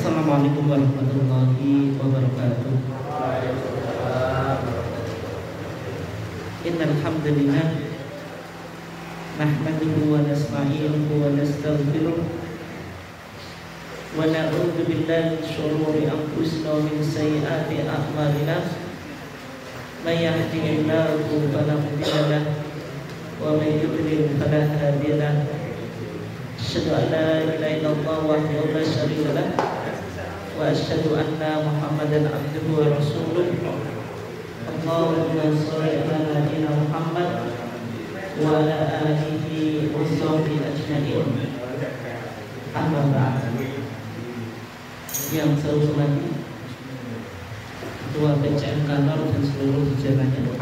Assalamualaikum warahmatullahi wabarakatuh. Innal hamdalillah nahmaduhu wa nasta'inuhu wa nastaghfiruh wa na'udzu billahi min shururi anfusina wa min sayyiati a'malina. May yahdihillahu fala mudilla lahu wa may yudlil fala hadiya lahu. Asyhadu an la ilaha illallah wahdahu la syarika lahu wa asyhadu anna Muhammadan abduhu wa rasuluh. Allahumma shalli ala nabiyyina Muhammad wa ala alihi wa sahbihi ajma'in. Amma ba'd. Yang saya hormati Ketua PCM Kantor dan seluruh jajarannya,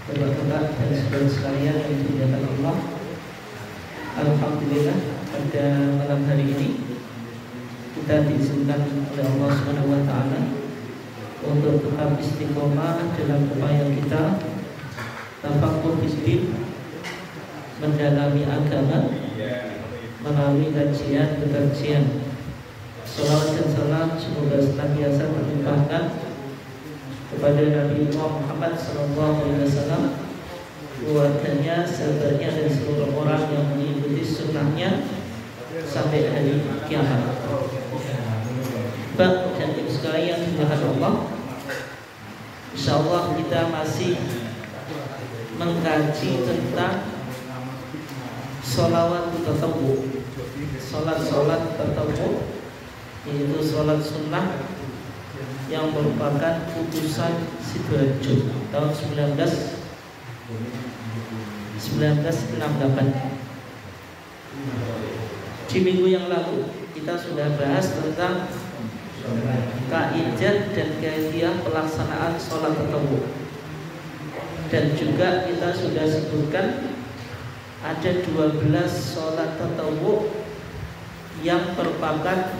Bapak-bapak dan saudara sekalian yang dimuliakan Allah. Alhamdulillah, pada malam hari ini kita diizinkan oleh Allah Subhanahu wa taala untuk tetap istiqomah dalam upaya kita tafaqquh fiddin, mendalami agama melalui kajian. Salawat dan salam semoga senantiasa terlimpahkan kepada Nabi Muhammad SAW, keluarganya, sahabatnya, dan seluruh orang yang mengikuti sunnahnya sampai hari kiamat. Bapak dan ibu sekalian yang dimuliakan Allah, insyaallah kita masih mengkaji tentang sholawat tatawwu, sholat tatawwu, yaitu sholat sunnah yang merupakan putusan Sidoarjo tahun 1968. Di minggu yang lalu kita sudah bahas tentang kaidah dan kaifiyah pelaksanaan sholat tatawwu, dan juga kita sudah sebutkan ada 12 sholat tatawwu yang merupakan,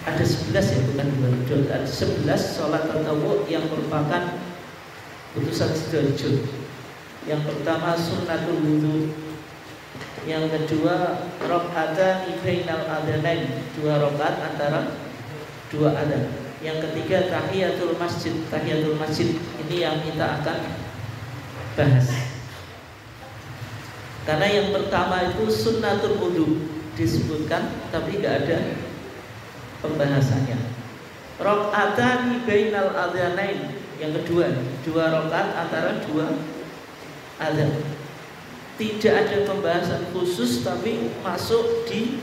ada 11 ya, bukan 12, ada 11 sholat tatawwu yang merupakan putusan Sidoarjo. Yang pertama sunnatul wudu, yang kedua rakaatan bainal adzanain, 2 rakaat antara 2 adzan. Yang ketiga tahiyatul masjid. Tahiyatul masjid ini yang kita akan bahas. Karena yang pertama itu sunnatul wudu disebutkan tapi tidak ada pembahasannya. Rakaatan bainal adzanain, yang kedua 2 rakaat antara 2 adzan. Tidak ada pembahasan khusus tapi masuk di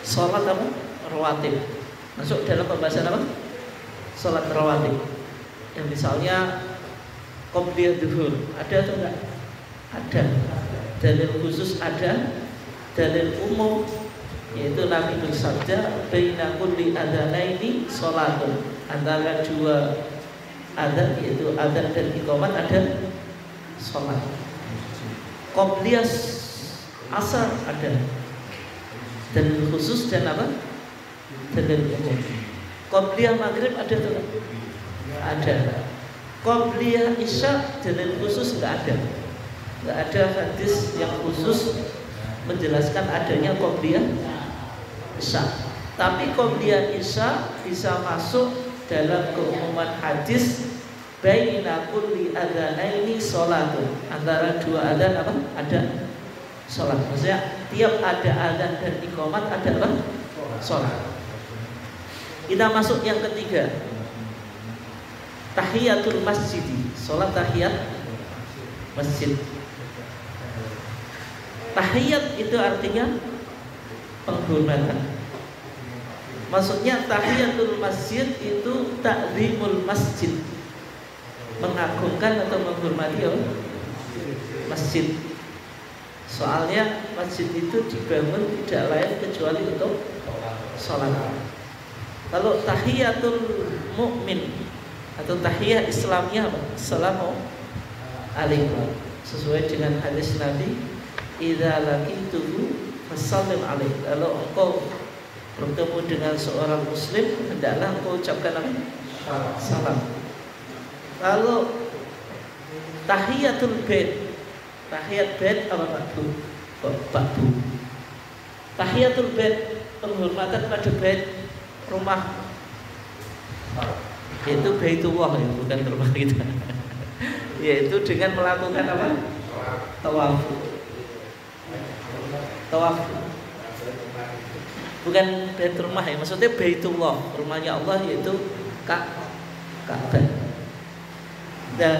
sholat apa? Rawatib. Masuk dalam pembahasan apa? Sholat rawatib. Yang misalnya qobliyah zuhur, ada atau enggak? Ada. Dalil khusus ada, dalil umum yaitu Nabi bersabda baina kulli adzanaini sholatun, antara 2 adzan yaitu adzan dan iqamah ada sholat. Qobliyah asar ada, dalil khusus dan apa? Dalil umum. Qobliyah maghrib ada atau enggak? Ada. Qobliyah isya dalil khusus enggak ada. Enggak ada hadis yang khusus menjelaskan adanya qobliyah isya. Tapi qobliyah isya bisa masuk dalam keumuman hadis baina kulli adzanaini sholatun, antara 2 adzan apa? Ada sholat. Maksudnya tiap ada adzan dan iqamat ada apa? Sholat. Kita masuk yang ketiga, tahiyatul masjid, sholat tahiyat masjid. Tahiyat itu artinya penghormatan. Maksudnya tahiyatul masjid itu ta'zimul masjid, mengagungkan atau menghormati masjid. Soalnya masjid itu dibangun tidak lain kecuali untuk sholat. Kalau tahiyatul mukmin atau tahiyat Islamnya apa? Assalamualaikum, sesuai dengan hadis Nabi, idza laqituhu fasallim alaihi. Kalau engkau bertemu dengan seorang muslim, hendaklah engkau ucapkan apa? Salam. Kalau tahiyatul bait, tahiyat bait apa Pak Bu? Tahiyatul bait penghormatan pada bait rumah, yaitu Baitullah ya, bukan rumah kita. Yaitu dengan melakukan apa? Tawaf. Tawaf. Bukan bait rumah ya, maksudnya Baitullah, rumahnya Allah, yaitu Ka'bah. Dan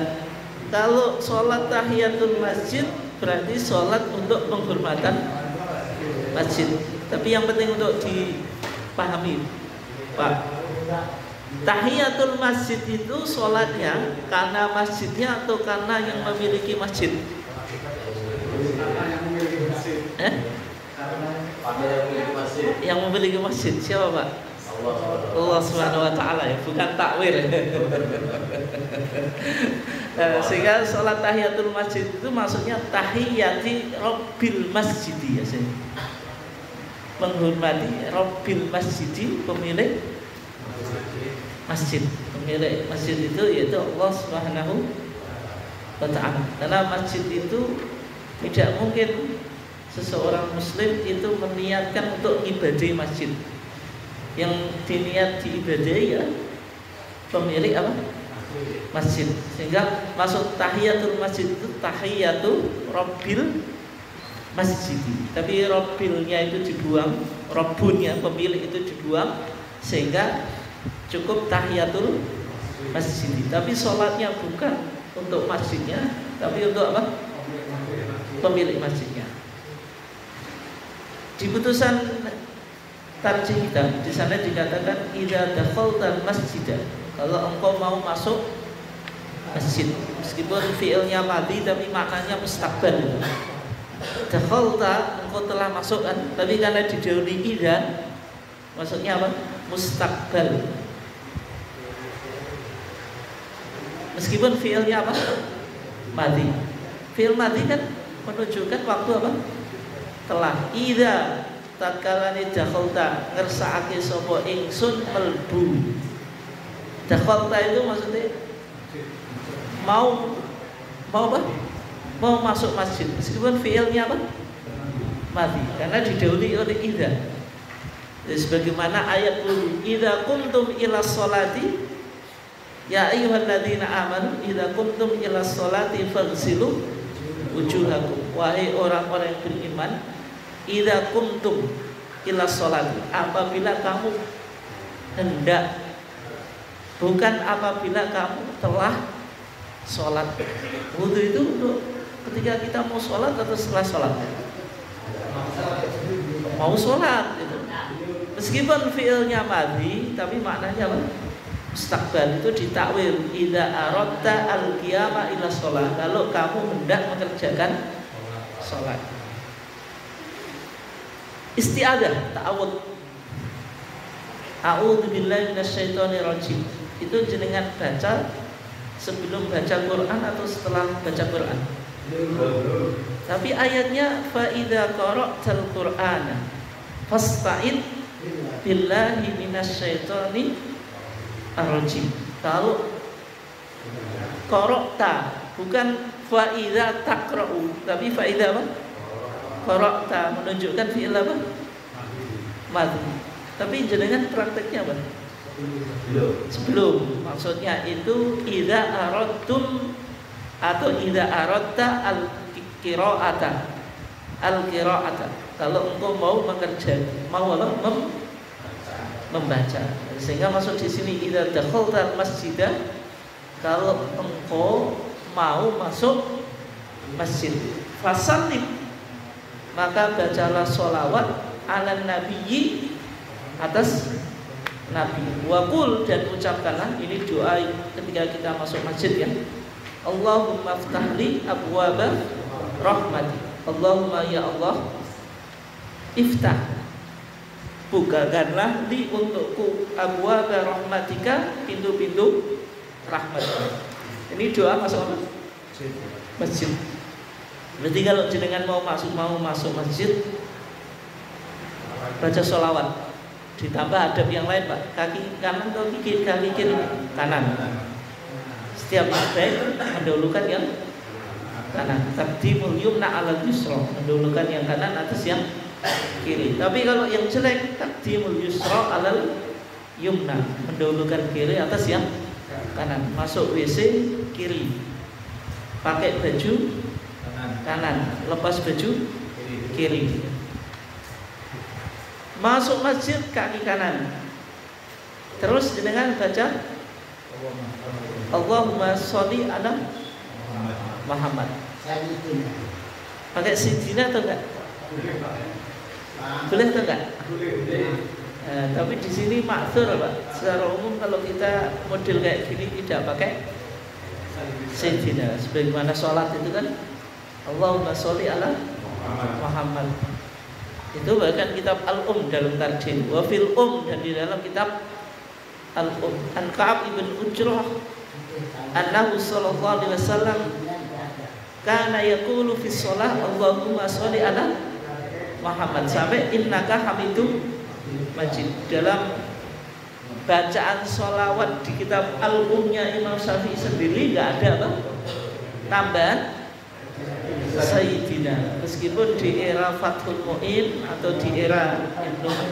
kalau sholat tahiyatul masjid berarti sholat untuk penghormatan masjid. Tapi yang penting untuk dipahami, Pak, tahiyatul masjid itu sholatnya karena masjidnya atau karena yang memiliki masjid? Yang memiliki masjid siapa, Pak? Allah Subhanahu wa taala ya, bukan takwir. Sehingga sholat tahiyatul masjid itu maksudnya tahiyati rabbil masjidi ya, menghormati rabbil masjidi, pemilik masjid. Pemilik masjid itu yaitu Allah Subhanahu wa taala. Karena masjid itu tidak mungkin seseorang muslim itu meniatkan untuk ibadah masjid. Yang diniat diibadahi ya pemilik apa? Masjid. Sehingga masuk tahiyatul masjid itu tahiyatu rabbil masjid. Tapi rabbilnya itu dibuang, rabbunnya pemilik itu dibuang, sehingga cukup tahiyatul masjid. Tapi sholatnya bukan untuk masjidnya, tapi untuk apa? Pemilik masjidnya. Di putusan tarjih kita di sana dikatakan idza dakhaltal masjidah, kalau engkau mau masuk masjid, meskipun fi'ilnya madhi tapi maknanya mustaqbal. Dakhalta, engkau telah masuk kan, tapi karena didahului idza maksudnya apa? Mustaqbal. Meskipun fi'ilnya apa? Madhi. Fi'il madhi kan menunjukkan waktu apa? Telah. Idza tatkalane dakhalta ngersakake sapa ingsun melbu. Dakhalta itu maksudnya mau apa? Mau masuk masjid. Meskipun fi'ilnya apa? Mati. Karena didahului oleh idza. Jadi sebagaimana ayat dulu, idza qumtum ila sholati ya ayyuhalladzina amanu idza qumtum ila sholati faghsilu wujuhakum. Wahai orang-orang yang beriman, idza kuntum ila sholat, apabila kamu hendak, bukan apabila kamu telah sholat. Wudu itu untuk ketika kita mau sholat atau setelah sholat? Mau sholat gitu. Meskipun fi'ilnya madhi, tapi maknanya apa? Mustaqbal. Itu ditakwil idza aradta al-qiyama ila sholat, kalau kamu hendak mengerjakan sholat. Isti'adzah, ta'awud. A'udzu billahi minasyaitonir rajim. Itu jenengan baca sebelum baca Quran atau setelah baca Quran? Tapi ayatnya fa idza qara'tal Qur'ana fasta'id billahi minasyaitonir rajim. Kalau qara'ta, bukan fa idza taqra'u, tapi fa idza apa? Qara'ta menunjukkan fi'il apa? Madhi. Tapi jenengan prakteknya apa? Sebelum. Maksudnya itu idza aradtum atau idza aradta al-qira'ata. Al-qira'ata. Kalau engkau mau mengerjakan, mau apa? Membaca. Sehingga masuk di sini idza dakhaltal masjidah, kalau engkau mau masuk masjid. Fasallim, maka bacalah sholawat ala nabiyyi, atas nabi. Waqul, dan ucapkanlah, ini doa ketika kita masuk masjid ya, Allahumma ftahli abwaba rahmati. Allahumma ya Allah, iftah, bukakanlah li untukku abwaba rahmatika, pintu-pintu rahmat. Ini doa masuk masjid. Berarti kalau jenengan mau masuk masjid, baca sholawat, ditambah adab yang lain, Pak. Kaki kanan atau kaki kiri? Kanan. Setiap baik mendahulukan yang kanan. Taqdimul yumna 'alal yusra, mendahulukan yang kanan atas yang kiri. Tapi kalau yang jelek taqdimul yusra alal yumna, mendahulukan kiri atas yang kanan. Masuk WC kiri, pakai baju kanan, lepas baju kiri. Masuk masjid kaki kanan. Terus dengan baca Allahumma sholli ala Muhammad. Pakai sidina atau enggak? Boleh atau enggak? Tapi di sini maksur Pak. Secara umum kalau kita model kayak gini tidak pakai sidina. Sebagaimana sholat itu kan Allahumma sholli ala Muhammad. Itu bahkan kitab Al-Um dalam tarjih. Wa fil dan di dalam kitab Al-Um an Ka'ab ibn Ujrah annahu sallallahu alaihi wasallam kana yaqulu fi shalah Allahumma sholli ala Muhammad sampai innaka hamidum majid. Dalam bacaan sholawat di kitab Al-Umnya Imam Syafi'i sendiri enggak ada apa? Tambahan Sayyidina. Meskipun di era Fathul Mu'in atau di era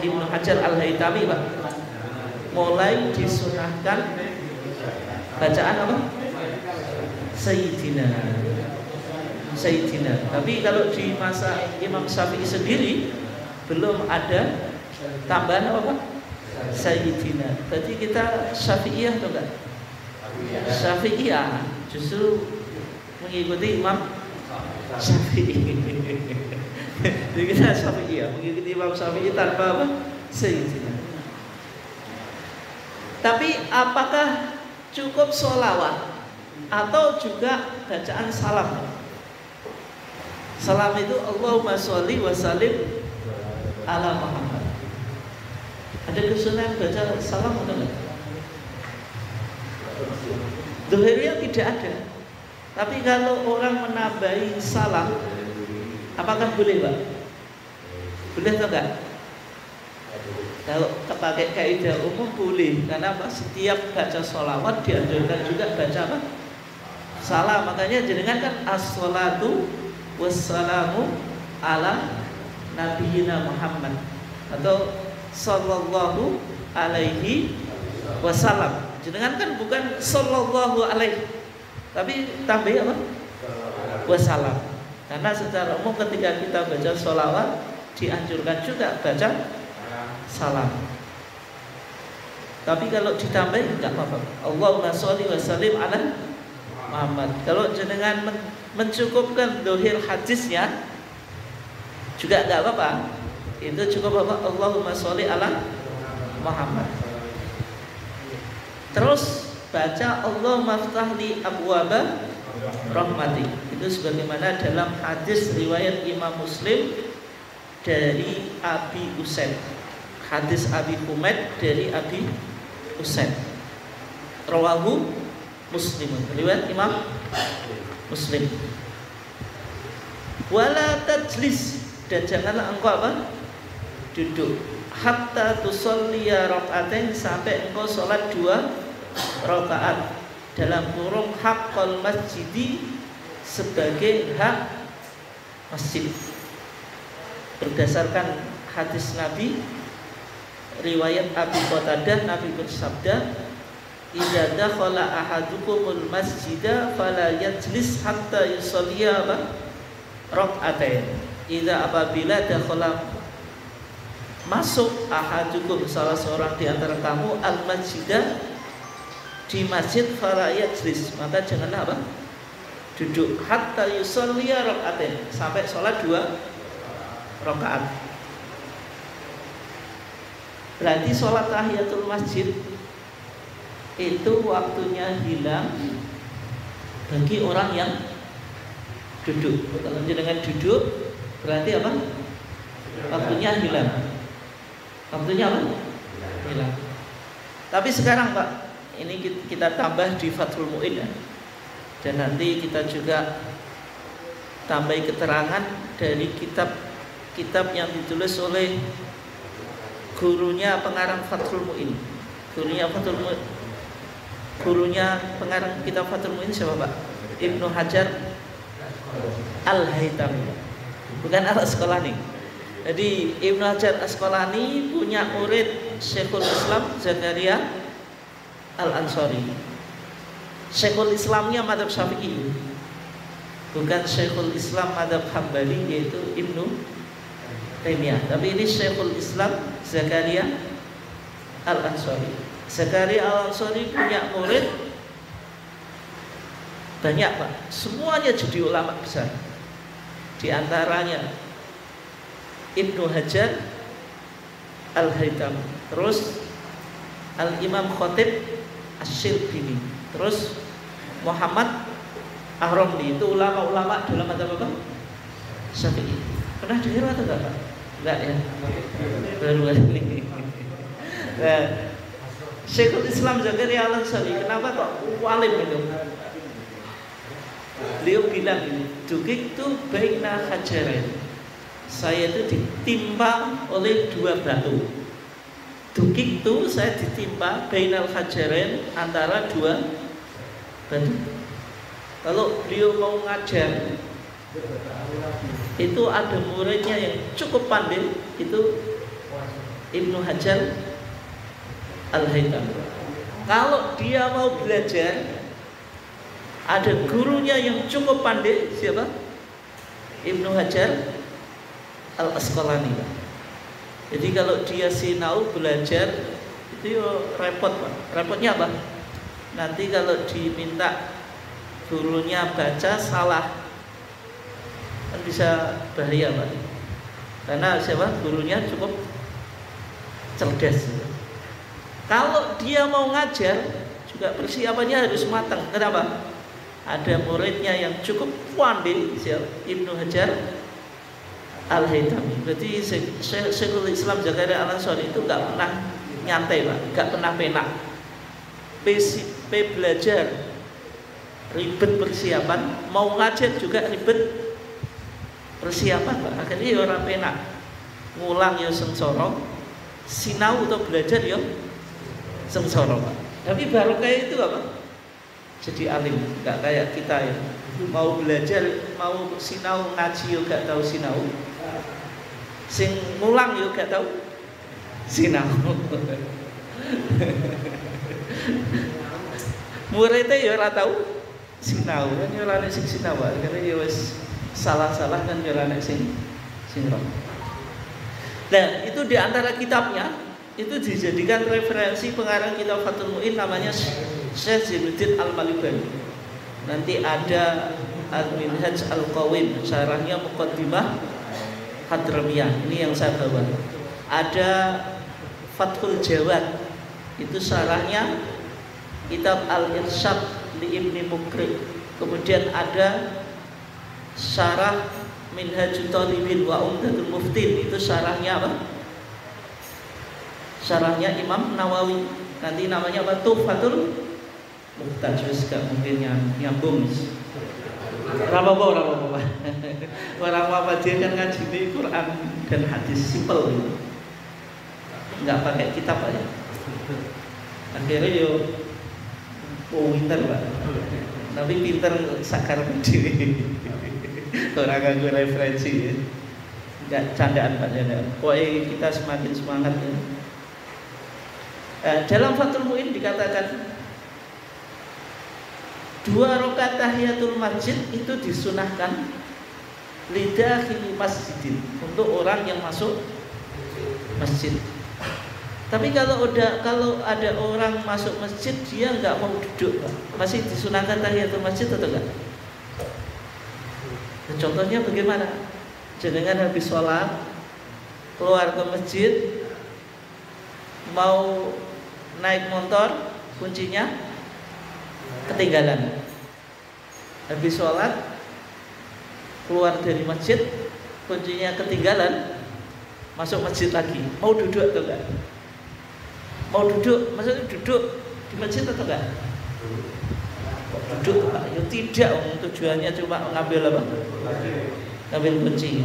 Ibnu Hajar Al-Haytami Pak, mulai disunahkan bacaan apa? Sayyidina. Sayyidina. Tapi kalau di masa Imam Syafi'i sendiri belum ada tambahan apa Pak? Sayyidina. Berarti kita Syafi'iyah atau enggak? Syafi'iyah. Justru mengikuti Imam Syafi'i. Jadi kita Syafi'iyah, mengikuti Imam Syafi'i tanpa apa? Sayyidina. Tapi apakah cukup sholawat atau juga bacaan salam? Salam itu Allahumma sholli wa sallim ala Muhammad. Ada kesunahan baca salam atau enggak? Dohirnya tidak ada. Tapi kalau orang menambahi salam, apakah boleh Pak? Boleh atau enggak? Kalau pakai kaidah umum boleh, karena apa? Setiap baca sholawat dianjurkan juga baca apa? Salam. Makanya jenengan kan as-sholatu wassalamu ala nabiyina Muhammad atau sallallahu alaihi wasallam. Jenengan kan bukan sallallahu alaihi, tapi tambah apa? Wasallam. Karena secara umum ketika kita baca sholawat dianjurkan juga baca salam. Tapi kalau ditambah enggak apa-apa. Allahumma sholli wa sallim ala Muhammad. Kalau jenengan mencukupkan dohir hadisnya juga enggak apa-apa. Itu cukup apa? Allahumma sholli ala Muhammad. Terus baca Allahumma ftahli abwaba rahmati. Itu sebagaimana dalam hadis riwayat Imam Muslim dari Abi Usaid. Hadis Abi Humaid dari Abi Usaid. Rawahu Muslimun. Riwayat Imam Muslim. Wala tajlis, dan janganlah engkau apa? Duduk. Hatta tusolliya rakaatain, sampai engkau sholat 2 rakaat. Dalam kurung haqqal masjidi, sebagai hak masjid. Berdasarkan hadis Nabi riwayat Abi Qatadah, Nabi bersabda, "Idza dakhala ahadukumul masjida fala yajlis hatta yusalliya rak'atain." Idza apabila dakhala masuk ahadukum, salah seorang di antara kamu, al masjidah, di masjid, fala yajlis, maka janganlah apa? Duduk, hatta yusalliya rak'atain, sampai sholat 2 rakaat. Berarti sholat tahiyatul masjid itu waktunya hilang bagi orang yang duduk. Kalau dengan duduk berarti apa? Waktunya hilang. Waktunya apa? Hilang. Tapi sekarang Pak, ini kita tambah di Fathul Mu'in ya. Dan nanti kita juga tambah keterangan dari kitab yang ditulis oleh gurunya pengarang Fathul Mu'in. Gurunya pengarang kitab Fathul Mu'in siapa Pak? Ibnu Hajar Al-Haytami. Bukan anak sekolah nih. Jadi Ibnu Hajar Asqalani punya murid Syekhul Islam Zakaria Al-Ansari. Syekhul Islamnya madzhab Syafi'i, bukan Syekhul Islam madzhab Hambali yaitu Ibnu Taimiyah. Tapi ini Syekhul Islam Zakaria Al-Ansari. Zakaria Al-Ansari punya murid banyak Pak, semuanya jadi ulama besar. Di antaranya Ibnu Hajar Al-Haythami, terus Al-Imam Khatib Asy-Syibini, terus Muhammad Ar-Ramli. Itu ulama-ulama dalam madzhab apa? Syafi'i. Pernah dengar atau enggak Pak? Enggak ya? Baru ini. Nah, Syekhul Islam Zakaria Al-Ansari kenapa kok alim itu? Beliau bilang ini, dukik tu baina hajarain. Saya itu ditimpa oleh dua batu. Dukik itu saya ditimpa bainal hajarain, antara dua batu. Kalau beliau mau ngajar, itu ada muridnya yang cukup pandai, itu Ibnu Hajar Al-Haythami. Kalau dia mau belajar, ada gurunya yang cukup pandai, siapa? Ibnu Hajar Al-Asqalani. Jadi kalau dia sinau belajar itu repot Pak. Repotnya apa? Nanti kalau diminta gurunya baca salah, kan bisa bahaya Pak. Karena siapa? Gurunya cukup cerdas. Kalau dia mau ngajar juga persiapannya harus matang. Kenapa? Ada muridnya yang cukup pandai, Ibnu Hajar Al-Haythami. Berarti Syekhul Islam Zakaria Al-Ansari itu nggak pernah nyantai Pak, nggak pernah penak. Belajar ribet persiapan, mau ngajar juga ribet persiapan Pak. Akhirnya ya orang penak, ngulang ya sengsara, sinau atau belajar ya sengsara Pak. Tapi barokah itu apa? Jadi alim, nggak kayak kita ya. Mau belajar, mau sinau ngaji yo gak tahu sinau. Sing ngulang yo gak tahu sinau. Muridnya yo ora tahu sinau, kan yo ora nek sing sinau, karena yo wis salah-salah kan yo ora nek sing roh. Nah, itu di antara kitabnya itu dijadikan referensi pengarang kitab Fathul Mu'in namanya Syekh Zainuddin Al-Malibani. Nanti ada Al-Minhaj Al-Qawim, syarahnya Muqaddimah Hadramiyah. Ini yang saya bawa. Ada Fathul Jawad, itu syarahnya kitab Al-Irsyad li Ibni Mukri. Kemudian ada syarah Minhajut Talibin wa Umdatul Muftin, itu syarahnya apa? Syarahnya Imam Nawawi. Nanti namanya apa? Tuhfatul Muhtaj. Gak mungkin nyambung. Rapopo. Orang apa dia kan ngaji di Quran dan hadis simpel gitu. Nggak pakai kitab aja. Akhirnya yo pinter Pak. Tapi pinter sakar sendiri. Orang ganggu referensi ya. Nggak candaan Pak, candaan. Pokoknya kita semakin semangat ya. Dalam Fathul Mu'in dikatakan 2 rakaat tahiyatul masjid itu disunahkan lidakhili masjidin, untuk orang yang masuk masjid. Tapi kalau ada orang masuk masjid dia nggak mau duduk Pak, masih disunahkan tahiyatul masjid atau enggak? Contohnya bagaimana? Jenengan habis sholat keluar ke masjid, mau naik motor, kuncinya ketinggalan. Habis sholat keluar dari masjid, kuncinya ketinggalan, masuk masjid lagi. Mau duduk atau enggak? Mau duduk, maksudnya duduk di masjid atau enggak? Duduk Pak, ya tidak, tujuannya cuma ngambil apa? Ngambil kunci.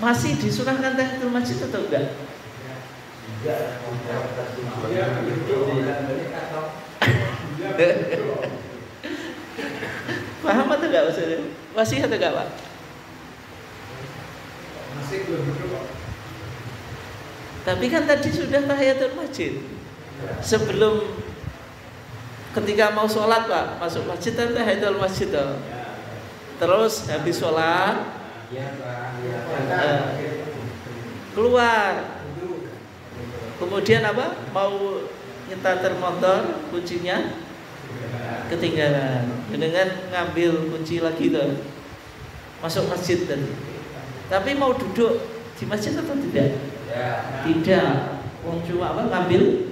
Masih disunahkan tahiyatul masjid atau enggak? Paham atau enggak maksudnya? Masih atau enggak Pak? Masih belum duduk. Tapi kan tadi sudah tahiyatul masjid. Sebelum ketika mau sholat Pak, masuk masjid kan tahiyatul masjid toh. Terus habis sholat keluar. Kemudian apa? Mau nyetater motor, kuncinya ketinggalan. Dengan ngambil kunci lagi tuh. Masuk masjid tadi. Tapi mau duduk di masjid atau tidak? Tidak. Wong cuma apa? Ngambil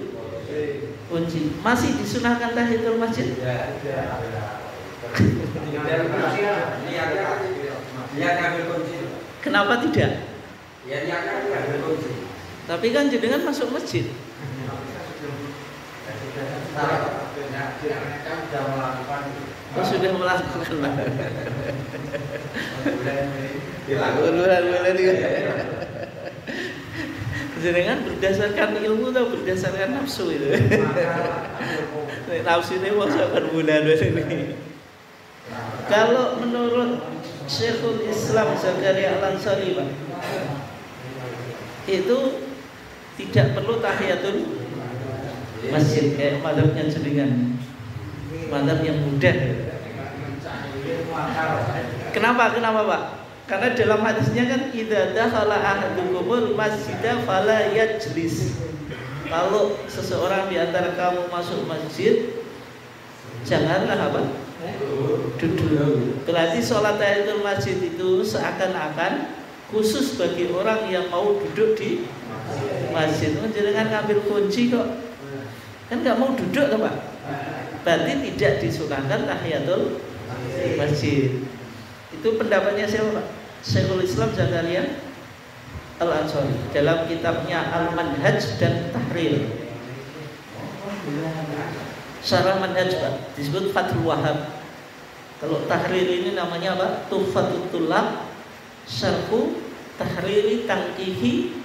kunci. Masih disunahkan tahiyatul masjid? Kenapa tidak? Tapi kan jenengan masuk masjid. Oh, sudah melakukan. Jenengan berdasarkan ilmu atau berdasarkan nafsu itu? Nafsu ini masukkan bulan ini. Kalau menurut Syekhul Islam Zakaria Al-Ansari Pak, itu tidak perlu tahiyatul masjid kayak mazhabnya jenengan. Mazhab yang mudah. Kenapa Pak? Karena dalam hadisnya kan idza dakhala ahadukumul masjida fala yajlis. Kalau seseorang di antara kamu masuk masjid, janganlah apa? Duduk. Berarti sholat tahiyatul masjid itu seakan-akan khusus bagi orang yang mau duduk di masjid. Jangan ngambil kunci kok. Kan nggak mau duduk toh Pak. Berarti tidak disunahkan tahiyatul masjid. Itu pendapatnya siapa Pak? Syekhul Islam Zakaria Al-Ansari dalam kitabnya Al-Manhaj dan Tahrir. Syarah Manhaj Pak, disebut Fathul Wahhab. Kalau Tahrir ini namanya apa? Tuhfatul Tullab Syarhu Tahriri Tangkihi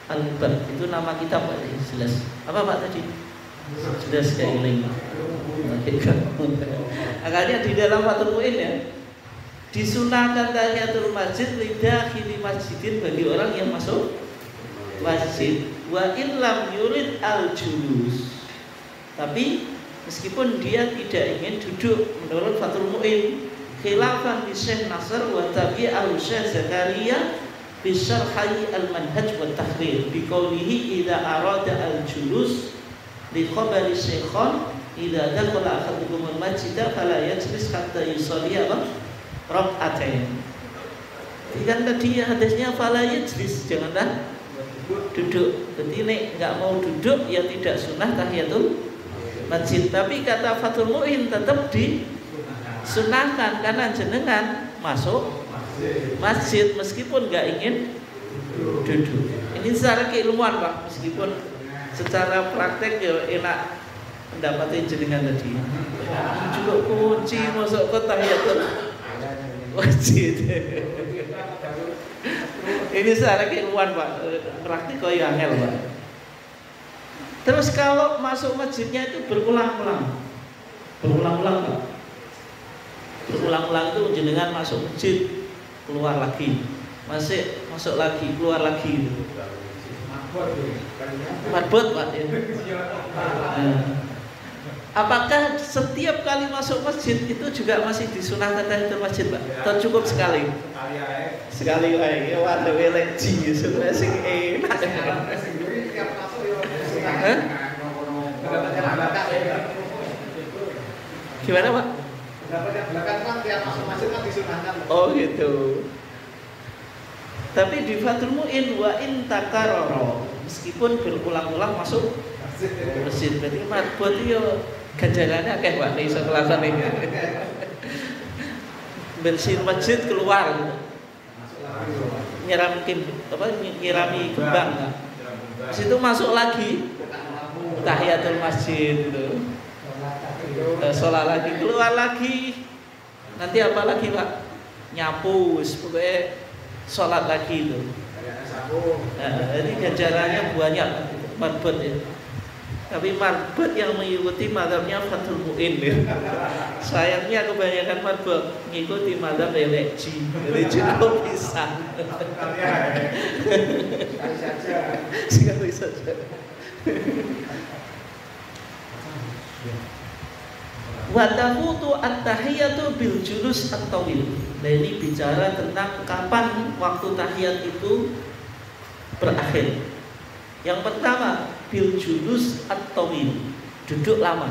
Al-Bab. Itu nama kitab Pak, jelas. Apa Pak tadi? Jelas kayak ini. Makanya di dalam Fathul Mu'in ya, disunahkan tahiyatul masjid lidakhili masjidin bagi orang yang masuk masjid. Wa illam yurid al-julus. Tapi meskipun dia tidak ingin duduk menurut Fathul Mu'in, khilafan di Syekh Nasr wa tabi'ahu Syekh Zakaria bi syarhi al-manhaj wa tahrir bi qawlihi idza arada al-julus li khabari syekhon idza dakhala ahadukum al-masjid fala yajlis hatta yusalli rak'atain. Kan tadi hadisnya fala yajlis, janganlah duduk. Jadi nek enggak mau duduk ya tidak sunah tahiyatul masjid. Tapi kata Fathul Mu'in tetap disunahkan karena jenengan masuk masjid meskipun nggak ingin duduk. Ini secara keilmuan Pak, meskipun secara praktek ya enak pendapatnya jenengan tadi. Juga kunci masuk ke tahiyatul masjid. Ini secara keilmuan Pak, praktik kok ya angel Pak. Terus kalau masuk masjidnya itu berulang-ulang Pak. Berulang-ulang itu jenengan masuk masjid, keluar lagi, masuk lagi, keluar lagi. Marbot Pak ya. Apakah setiap kali masuk masjid itu juga masih disunahkan tahiyatul masjid Pak? Atau cukup sekali? Sekali lagi, waduh eleji, supaya sing enak. Gimana Pak? Yang belakang kan tiap masuk masjid kan disunahkan. Oh gitu. Tapi di Fathul Mu'in wa in takarrara, meskipun berulang-ulang masuk masjid, berarti marbot yo ganjarannya akeh Pak nek iso nglakoni. Bersihin masjid keluar. Nyirami gembang. Di situ masuk lagi tahiyatul masjid itu. Sholat lagi, keluar lagi. Nanti apa lagi Pak? Nyapu, pokoknya sholat lagi itu. Jadi ganjarannya banyak marbot ya. Tapi marbot yang mengikuti mazhabnya Fathul Mu'in ya. Sayangnya kebanyakan marbot mengikuti mazhab eleji. Eleji kok bisa. Sekali saja. Wa tafutu at-tahiyatu bil julus at-tawil. Nah, ini bicara tentang kapan waktu tahiyat itu berakhir. Yang pertama, bil julus at-tawil, duduk lama.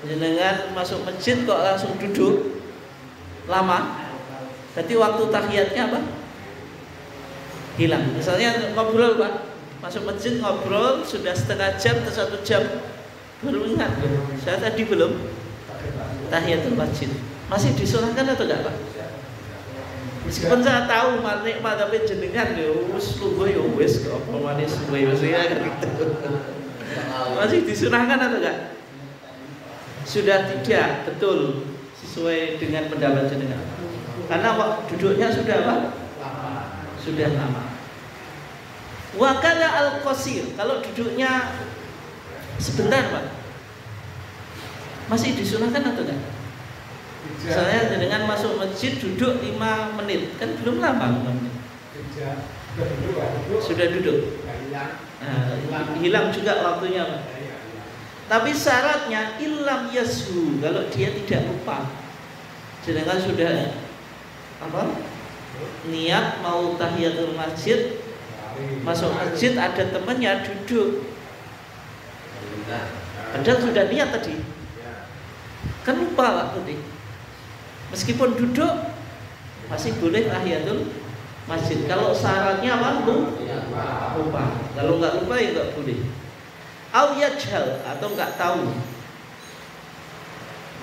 Dengan masuk masjid kok langsung duduk lama. Jadi waktu tahiyatnya apa? Hilang. Misalnya ngobrol Pak, masuk masjid ngobrol sudah setengah jam atau 1 jam, baru ingat saya tadi belum tahiyatul masjid. Masih disunahkan atau enggak Pak? Meskipun saya tahu nikmat tapi jenengan ya wis lugu ya wis kok apa manis suwe ya gitu. Masih disunahkan atau enggak? Sudah tidak betul sesuai dengan pendapat jenengan. Karena duduknya sudah apa? Sudah lama. Wa kana al-qasir, kalau duduknya sebentar Pak, masih disunahkan atau enggak? Misalnya dengan masuk masjid duduk 5 menit, kan belum lama 5 menit. Sudah duduk. Hilang juga waktunya Pak. Tapi syaratnya illam yashu, kalau dia tidak lupa. Sedangkan sudah apa? Niat mau tahiyatul masjid, masuk masjid ada temannya duduk. Padahal sudah niat tadi. Kan lupa Pak tadi. Meskipun duduk masih boleh tahiyatul masjid. Kalau syaratnya apa? Lupa. Kalau nggak lupa ya nggak boleh. Au yajhal, atau nggak tahu.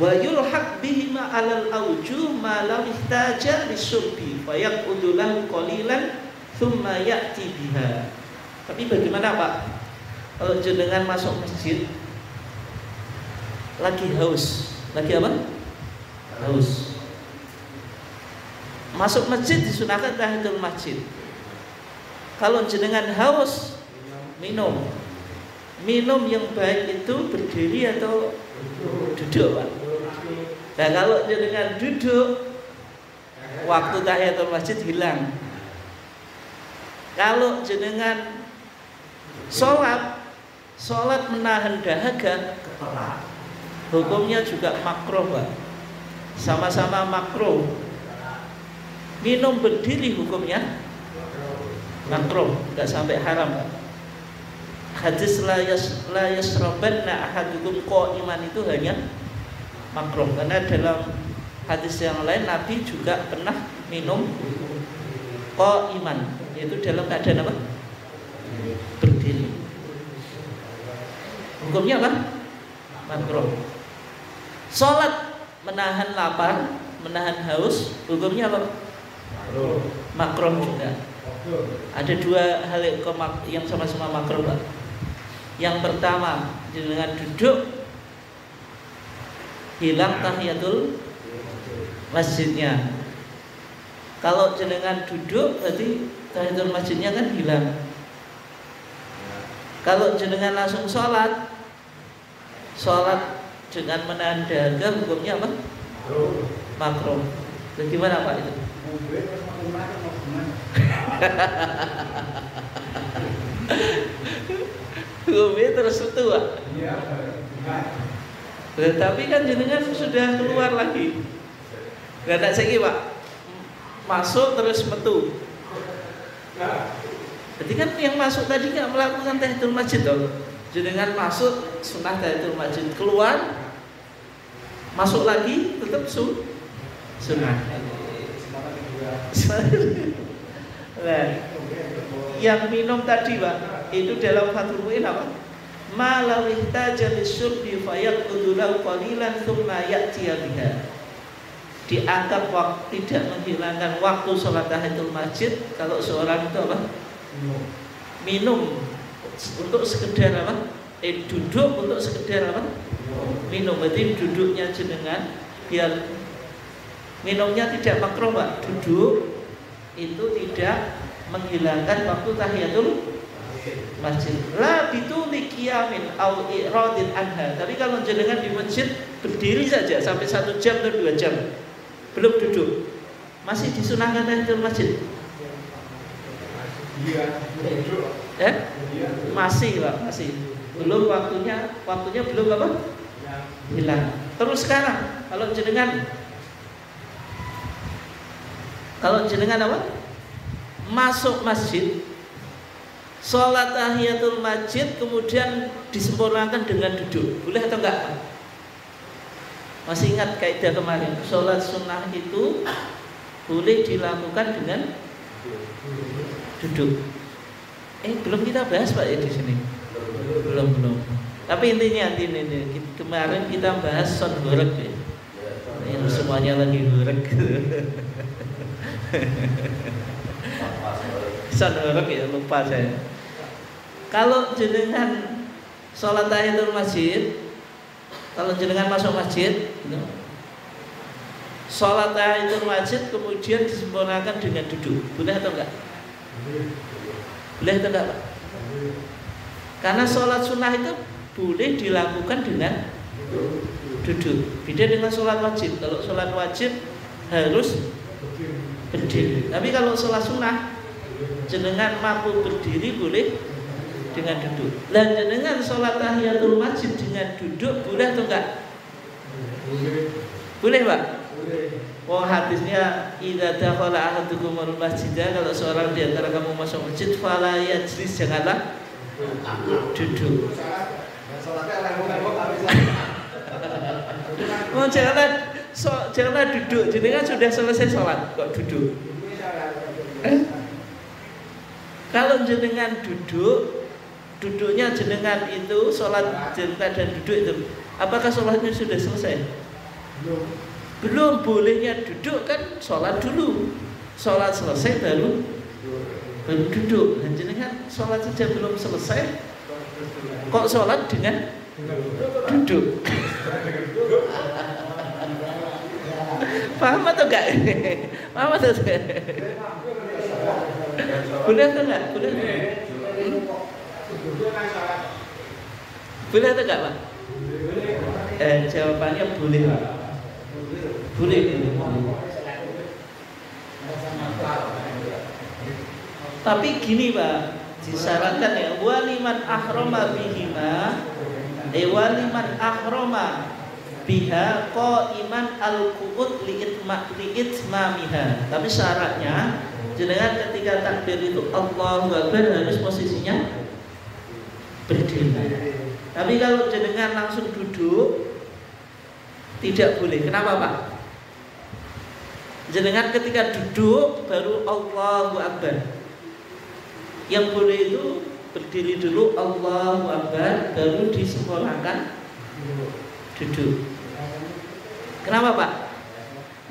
Wa yulhaq bihima 'alal awjuh ma law ihtaja lisyurbi fa yaqudu lahu qalilan thumma ya'ti biha. Tapi bagaimana Pak? Kalau jenengan masuk masjid lagi haus. Lagi apa? Haus. Masuk masjid disunahkan tahiyatul masjid. Kalau jenengan haus, minum. Minum yang baik itu berdiri atau duduk Pak? Nah kalau jenengan duduk, waktu tahiyatul masjid hilang. Kalau jenengan sholat menahan dahaga, hukumnya juga makruh Pak. Sama-sama makruh. Minum berdiri hukumnya makruh, enggak sampai haram Pak. Hadis la yasrabanna ahadukum qa'iman itu hanya makruh, karena dalam hadis yang lain Nabi juga pernah minum qa'iman, yaitu dalam keadaan apa? Berdiri. Hukumnya apa? Makruh. Salat menahan lapar, menahan haus, hukumnya apa? Makruh juga. Ada 2 hal yang sama-sama makruh Pak. Yang pertama, dengan duduk hilang tahiyatul masjidnya. Kalau jenengan duduk berarti tahiyatul masjidnya kan hilang. Kalau jenengan langsung sholat dengan menahan dahaga, hukumnya apa? Makruh. Bagaimana Pak itu? Hukumnya terus tua. Tapi kan jenengan sudah keluar lagi. Gak ada segi Pak. Masuk terus metu. Jadi kan yang masuk tadi nggak melakukan tahiyatul masjid dong. Jenengan masuk sunah tahiyatul masjid, keluar masuk lagi tetap sunnah. Nah, yang minum tadi Pak, itu dalam Fathul Mu'in apa? Ma law ihtaja lisyurbi fayaqudu lahu qalilan thumma ya'ti biha. Dianggap tidak menghilangkan waktu sholat tahiyatul masjid kalau seorang itu apa? Minum untuk sekedar apa? Duduk untuk sekedar apa? Minum. Berarti duduknya jenengan biar minumnya tidak makruh Pak. Duduk itu tidak menghilangkan waktu tahiyatul masjid. La bituli qiyamin au i'radin anha. Tapi kalau jenengan di masjid berdiri saja sampai 1 jam atau 2 jam, belum duduk, masih disunahkan tahiyatul masjid? Masih Pak, masih. Belum waktunya belum apa? Hilang. Terus sekarang kalau jenengan apa? Masuk masjid, sholat tahiyatul masjid, kemudian disempurnakan dengan duduk, boleh atau enggak? Masih ingat kaidah kemarin, sholat sunnah itu boleh dilakukan dengan duduk. Belum kita bahas Pak ya di sini. Belum. Tapi intinya ini kemarin kita bahas son horek ya. Ini semuanya lagi horek. Son horek ya, lupa saya. Kalau jenengan sholat tahiyatul masjid, kalau jenengan masuk masjid, sholat tahiyatul masjid kemudian disempurnakan dengan duduk, boleh atau enggak? Boleh atau enggak Pak? Karena sholat sunnah itu boleh dilakukan dengan duduk. Beda dengan sholat wajib. Kalau sholat wajib harus berdiri. Tapi kalau sholat sunnah, jenengan mampu berdiri boleh dengan duduk. Dan jenengan sholat tahiyatul masjid dengan duduk boleh atau enggak? Boleh Pak? Boleh. Hadisnya idza dakhala ahadukumul masjid, kalau seorang di antara kamu masuk masjid fala yajlis, janganlah duduk. Janganlah duduk. Jadi kan sudah selesai sholat kok duduk. Kalau jenengan duduknya jenengan itu sholat jenengan dan duduk itu, apakah sholatnya sudah selesai? Belum. Bolehnya duduk kan sholat dulu. Sholat selesai baru duduk. Dan jenengan sholat saja belum selesai, kok sholat dengan duduk? Paham atau enggak? Paham atau enggak? Boleh atau enggak? Boleh atau enggak Pak? Jawabannya boleh Pak. Boleh. Tapi gini Pak, disyaratkan ya, waliman ahrama bihima, waliman ahrama biha qaiman al-qu'ud li'itmamiha. Tapi syaratnya jenengan ketika takbir itu Allahu Akbar harus posisinya berdiri. Tapi kalau jenengan langsung duduk tidak boleh. Kenapa Pak? Jenengan ketika duduk baru Allahu Akbar. Yang boleh itu berdiri dulu Allahu Akbar, baru disempurnakan duduk. Kenapa Pak?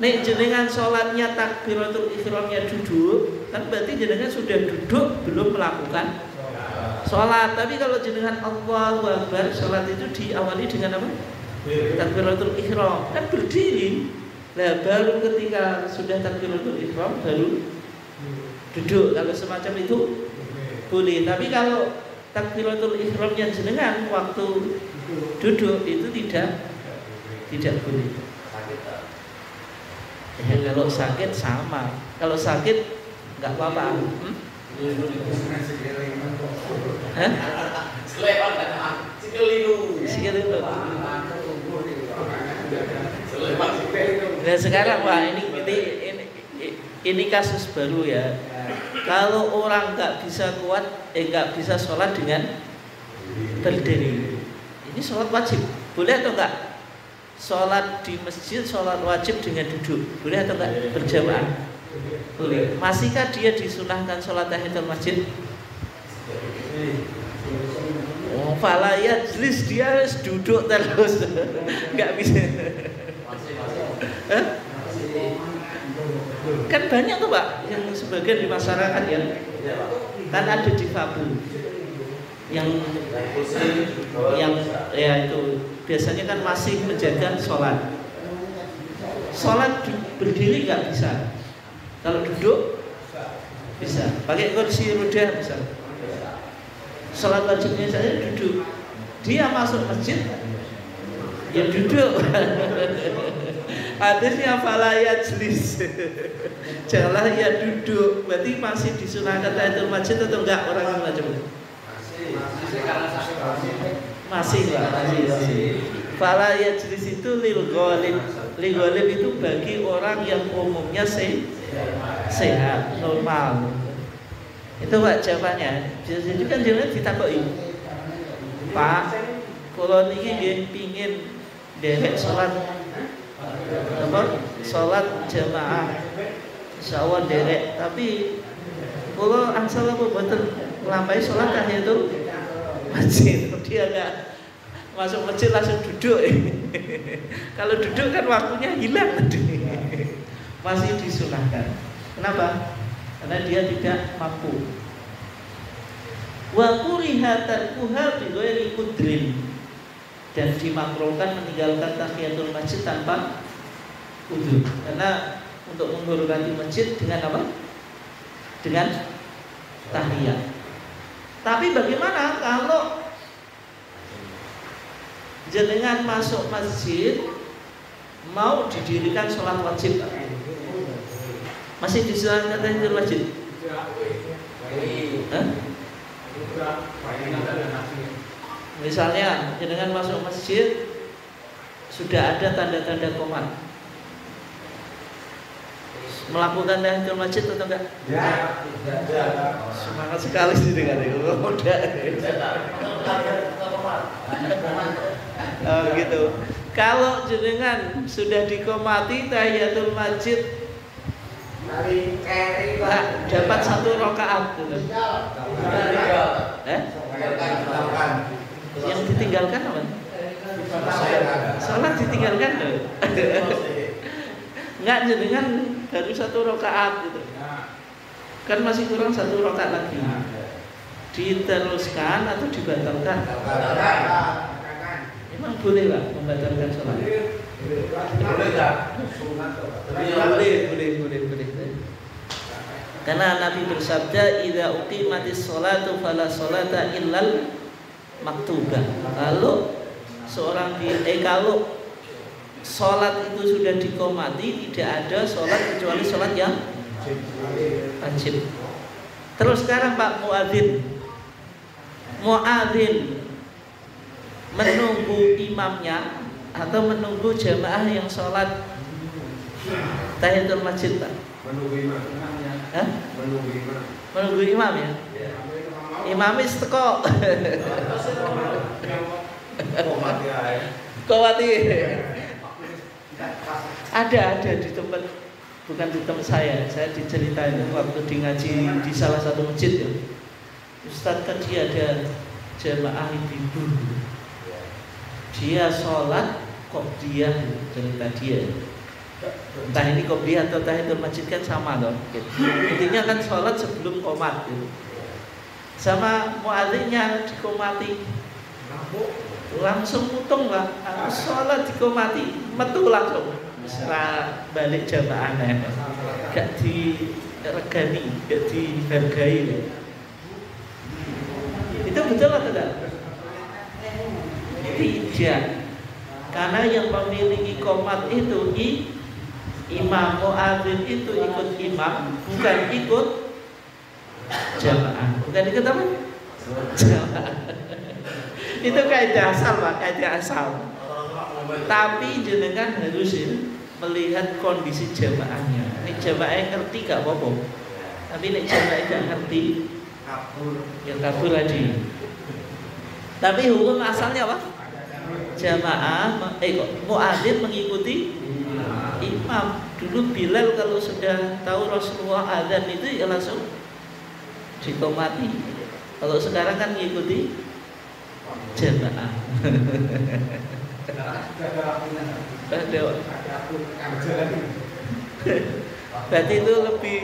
Nek jenengan sholatnya takbiratul ihramnya duduk, kan berarti jenengan sudah duduk belum melakukan sholat. Tapi kalau jenengan Allahu Akbar, sholat itu diawali dengan apa? Takbiratul ihram, kan berdiri. Nah baru ketika sudah takbiratul ihram baru duduk. Kalau semacam itu boleh. Tapi kalau takbiratul ihramnya jenengan waktu duduk itu tidak boleh. Kalau sakit sama. Kalau sakit nggak apa-apa. Sikilinu. Nah sekarang Pak, ini kasus baru ya. Kalau orang nggak bisa kuat, nggak bisa sholat dengan berdiri, ini sholat wajib, boleh atau enggak? Sholat di masjid, sholat wajib dengan duduk, boleh atau enggak? Berjamaah, boleh. Masihkah dia disunahkan sholat tahiyatul masjid? Fala yajlis, dia harus duduk terus, nggak bisa. Kan banyak tuh Pak, yang sebagian di masyarakat ya, kan ada difabel yang ya itu biasanya kan masih menjaga sholat berdiri nggak bisa, kalau duduk bisa, pakai kursi roda bisa. Sholat wajibnya saya duduk. Dia masuk masjid, ya duduk. Hadisnya fala yajlis. Janganlah ya duduk. Berarti masih disunahkan tahiyatul masjid atau enggak orang yang macam itu? Masih lah, masih. Fala yajlis itu lil ghalib. Lil ghalib itu bagi orang yang umumnya sehat, normal. Itu Pak jawabannya. Jadi kan jangan ditakoki. Pak, kalau niki nggih pingin derek salat apa? Salat jamaah. Insyaallah derek, tapi kalau angsal apa mboten nglampahi salat tahiyatul masjid. Dia enggak masuk masjid langsung duduk. Kalau duduk kan waktunya hilang tadi. Masih disunahkan. Kenapa? Karena dia tidak mampu. Wa kuriha tarkuha bi ghairi qudrin, dan dimakruhkan meninggalkan tahiyatul masjid tanpa udzur. Karena untuk menghormati masjid dengan apa? Dengan tahiyat. Tapi bagaimana kalau jenengan masuk masjid mau didirikan sholat wajib? Masih disunahkan tahiyatul masjid? Misalnya jenengan masuk masjid sudah ada tanda-tanda qomat, melakukan tahiyatul masjid atau enggak? Ya. Semangat sekali sih dengan itu. Udah. Oh, gitu. Kalau jenengan sudah dikomati tahiyatul masjid, dapat 1 rakaat gitu. Yang ditinggalkan apa? Salat ditinggalkan loh. Enggak, jenengan baru 1 rakaat gitu. Kan masih kurang 1 rakaat lagi. Diteruskan atau dibatalkan? Emang boleh lah membatalkan sholat? Boleh tak? Boleh. Karena Nabi bersabda, "Idza uqimatis sholatu fala sholata illal maktubah." Kalau sholat itu sudah diqomati, tidak ada sholat kecuali sholat yang wajib. Terus sekarang Pak muadzin menunggu imamnya atau menunggu jamaah yang sholat tahiyatul masjid, Pak? Menunggu imam. Hah? Menunggu imam ya? Imamnya teko. Komati. Ada di tempat, bukan di tempat saya diceritain waktu di ngaji di salah satu masjid ya. Ustadz tadi ada jamaah ibu, dia sholat qobliyah, cerita dia. Entah ini qobliyah atau tahiyatul masjid kan sama dong. Intinya kan sholat sebelum qomat gitu. Sama muadzinnya dikomati, langsung mutung lah. Sholat dikomati, metu langsung. Setelah balik jamaahnya, gak diregani, gak dihargai. Itu betul atau tidak? Tidak. Karena yang memiliki qomat itu imam, muadzin itu ikut imam, bukan ikut jamaah. Bukan ikut apa? Jamaah. Itu kaidah asal, Pak, kaidah asal. Tapi jenengan harus melihat kondisi jamaahnya. Ini jamaah ngerti gak apa-apa. Tapi ini jamaah gak ngerti, yang kabur lagi. Tapi hukum asalnya apa? Jamaah muadzin mengikuti imam. Dulu Bilal kalau sudah tahu Rasulullah azan itu ya langsung dikomati. Kalau sekarang kan mengikuti jamaah. Berarti itu lebih,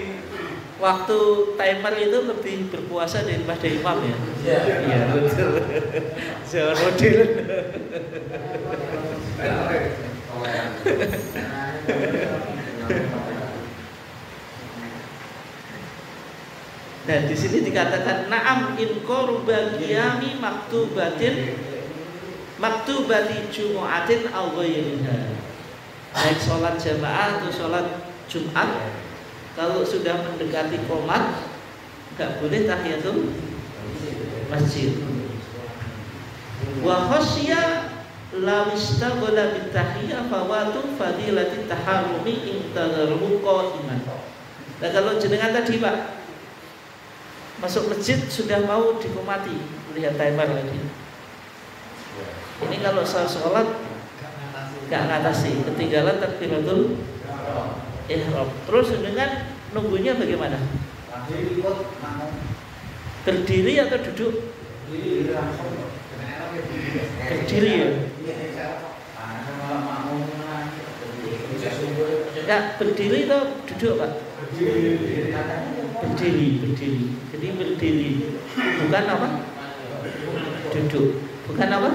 waktu timer itu lebih berpuasa daripada imam ya? Iya betul. Jangan model. Nah, di sini dikatakan na'am in qurba qiyami maktubati jumu'atin aw ghairiha. Baik sholat jamaah atau sholat Jumat, kalau sudah mendekati qomat enggak boleh tahiyatul masjid. Wa khasya la mistaghala bit tahiyya fawatu fadilati taharrumi intadharu qa'iman. Nah, kalau jenengan tadi Pak masuk masjid sudah mau dikomati, lihat timer lagi. Ini kalau saya sholat nggak ngatasi, ketinggalan takbiratul ihram. Terus dengan nunggunya bagaimana? Berdiri atau duduk? Berdiri ya? Enggak, berdiri atau duduk Pak? Berdiri. Jadi berdiri. Bukan apa? Duduk. Bukan apa?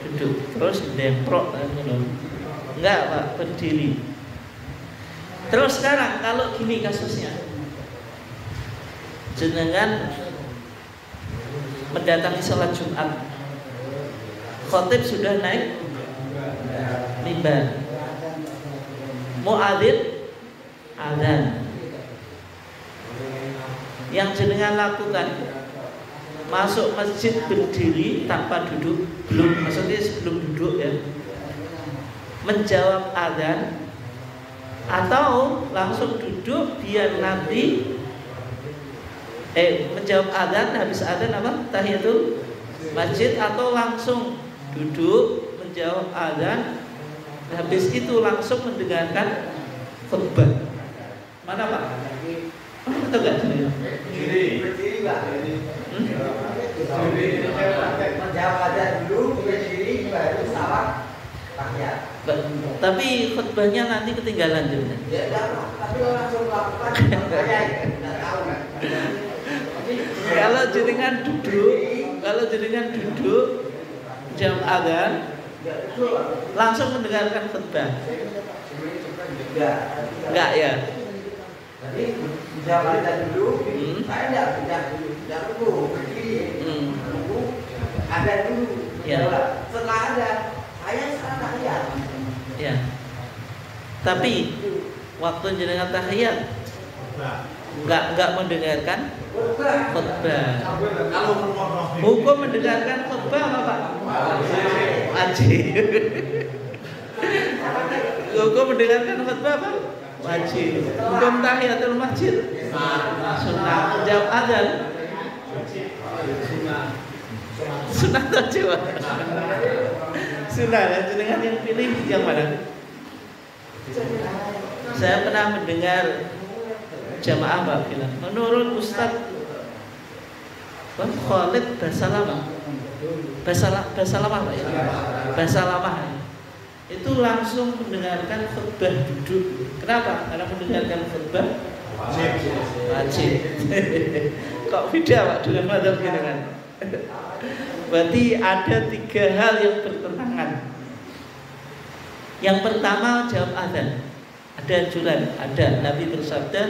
Duduk. Terus demprok. Enggak Pak, berdiri. Terus sekarang kalau gini kasusnya, jenengan mendatangi sholat Jumat, khotib sudah naik mimbar, muadzin adzan. Yang jenengan lakukan masuk masjid berdiri tanpa duduk, maksudnya sebelum duduk ya, menjawab adzan, atau langsung duduk biar nanti menjawab adzan, habis adzan apa? Tahiyatul masjid, atau langsung duduk menjawab adzan, habis itu langsung mendengarkan khutbah. Mana Pak? Atau enggak sini? Berdiri Pak. Menjawab adzan dulu, berdiri baru salam tahiyat. Tapi khutbahnya nanti ketinggalan juga. Ya enggak, tapi langsung lakukan saya enggak tahu kan. Kalau jenengan duduk jam adzan langsung mendengarkan khutbah. Enggak ya. Jadi jawab adzan dulu, saya enggak nunggu berdiri. Nunggu adzan dulu. Ya. Setelah adzan saya salat tahiyat. Ya. Tapi waktu jenengan tahiyat enggak mendengarkan khutbah. Hukum mendengarkan khutbah apa Pak? Wajib. Hukum mendengarkan khutbah apa? Wajib. Hukum tahiyatul masjid sunnah. Jawab adzan sunnah saja Pak. Sunnah. Dan jenengan yang pilih yang mana? Saya pernah mendengar jamaah Pak bilang, menurut Ustaz Khalid Basalamah Pak ya? Basalamah itu langsung mendengarkan khutbah duduk. Kenapa? Karena mendengarkan khutbah wajib. Kok beda Pak dengan madzhab kita kan? Berarti ada 3 hal yang bertentangan. Yang pertama jawab adzan. Ada anjuran, ada Nabi bersabda,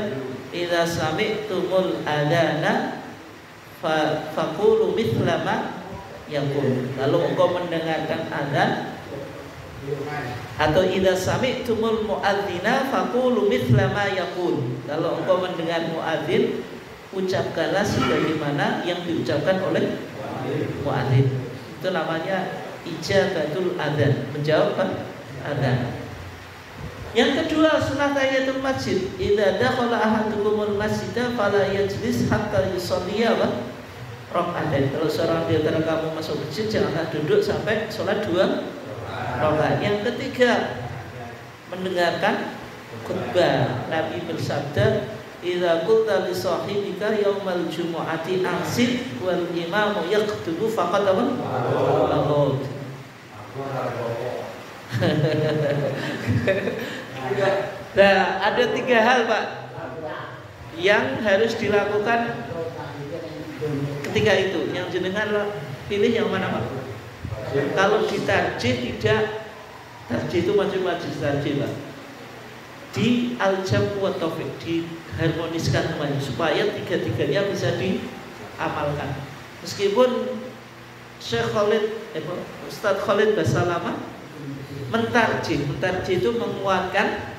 "Idza sami'tumul adzana faqulu mithla ma yaqul." Kalau engkau mendengarkan adzan, atau idza sami'tumul muadzina faqulu mithla ma yaqul. Kalau engkau mendengar muadzin, ucapkanlah sebagaimana yang diucapkan oleh muadzin. Itu namanya ijabatul adzan, menjawab adzan. Yang kedua sunah tahiyatul masjid. Idza dakhala ahadukumul masjida fala yajlis hatta yusalliya rak'atain. Kalau seorang di antara kamu masuk masjid, janganlah duduk sampai sholat 2 rakaat. Yang ketiga mendengarkan khutbah. Nabi bersabda, "Idza qulta li sahibika yaumal jumu'ati ansit wal imamu yaqtubu faqad laghut." Nah, ada 3 hal Pak yang harus dilakukan ketika itu. Yang jenengan pilih yang mana Pak? Kalau ditarjih tidak, tarjih itu wajib tarjih Pak. di al-jam wa taufiq, diharmoniskan semuanya supaya tiga-tiganya bisa diamalkan. Meskipun Syekh Ustadz Khalid Basalamah mentarjih itu menguatkan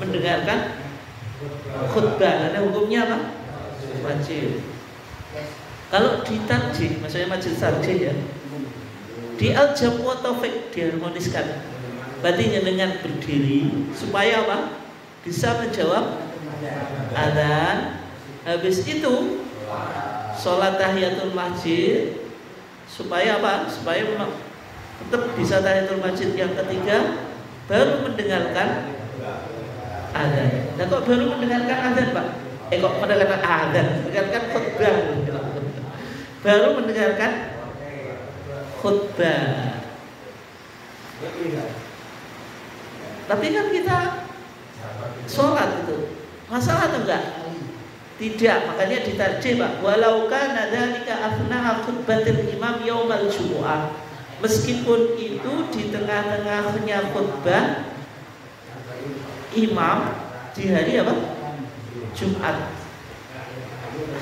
mendengarkan khutbah, ada hukumnya apa? Wajib. Kalau ditarjih, maksudnya majelis tarjih ya, di al-jam wa taufiq diharmoniskan. Berarti dengan berdiri supaya apa? Bisa menjawab adzan. Habis itu sholat tahiyatul masjid supaya apa? Supaya tetap bisa tahiyatul masjid yang ketiga baru mendengarkan adzan. Nah kok baru mendengarkan adzan Pak? Kok mendengarkan adzan? Mendengarkan khutbah. Baru mendengarkan khutbah. Tapi kan kita sholat itu masalah atau enggak? Tidak, makanya ditarjih Pak. Walau kana dzalika athna'a khutbatil imam yaumal jumu'ah. Meskipun itu di tengah-tengahnya khutbah imam di hari apa? Jumat.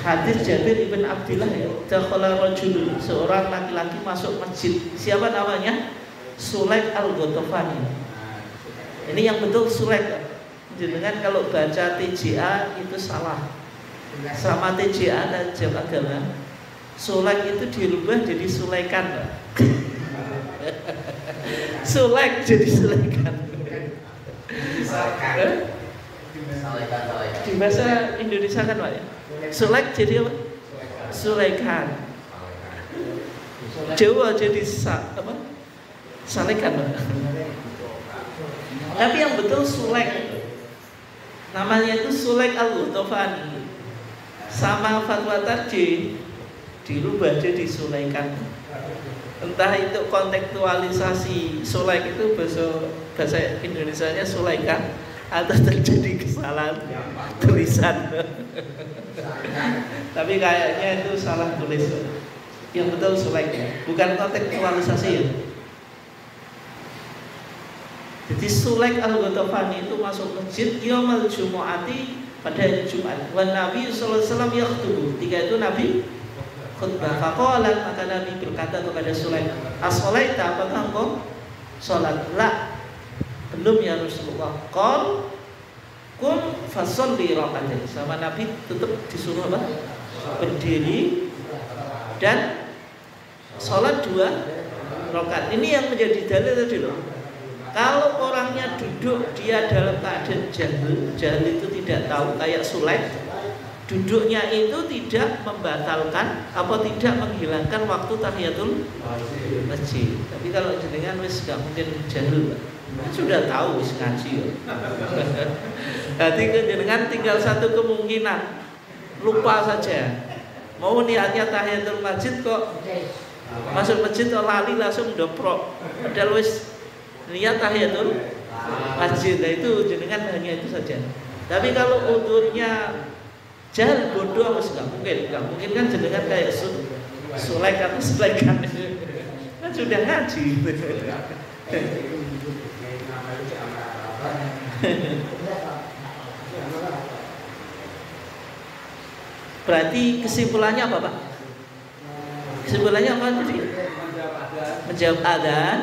Hadis Jabir ibn Abdillah ya, dakhala rajulun, seorang laki-laki masuk masjid. Siapa namanya? Sulaik al-Ghatafani. Ini yang betul Sulaik. Jangan kalau baca TJA itu salah. Sama TJA dan jam agama. Sulaik itu dirubah jadi Sulaikan. Sulaik jadi Sulaikan. Di bahasa Indonesia kan Pak ya? Sulaik jadi apa? Sulaikan. Jawa jadi apa? Salekan Pak. Tapi yang betul Sulaik. Namanya itu Sulaik al-Ghatafani. Sama fatwa tarjih dirubah jadi Sulaikan. Entah itu kontekstualisasi Sulaik itu bahasa Indonesianya Sulaikan atau terjadi kesalahan tulisan. Tapi kayaknya itu salah tulis. Yang betul Sulaik, bukan kontekstualisasi ya. Jadi Sulaik al-Ghatafani itu masuk masjid yaumal jumu'ati pada hari Jumat. Wan Nabi sallallahu alaihi wasallam yakhtub. Ketika itu Nabi khutbah. Faqala, maka Nabi berkata kepada Sulaik, "As-shalaita, apakah engkau salat?" La, belum ya Rasulullah. Qal kum fasholli raka'atain. Sama Nabi tetap disuruh apa? Berdiri dan salat 2 rakaat. Ini yang menjadi dalil tadi loh. Kalau orangnya duduk dia dalam keadaan jahil itu tidak tahu kayak Sulaik, duduknya itu tidak membatalkan apa tidak menghilangkan waktu tahiyatul masjid. Tapi kalau jenengan wis gak mungkin jahil, sudah tahu wis ngaji. Jadi jenengan tinggal satu kemungkinan, lupa saja. Mau niatnya tahiyatul masjid kok masuk masjid kok lali langsung doprok. Padahal wis niat tahiyatul masjid. Nah itu jenengan hanya itu saja. Tapi kalau udurnya jahil bodoh harus nggak mungkin kan jenengan kayak Sulaik atau Sulaikan kan sudah ngaji. Berarti kesimpulannya apa Pak? Kesimpulannya apa tadi? Menjawab adzan,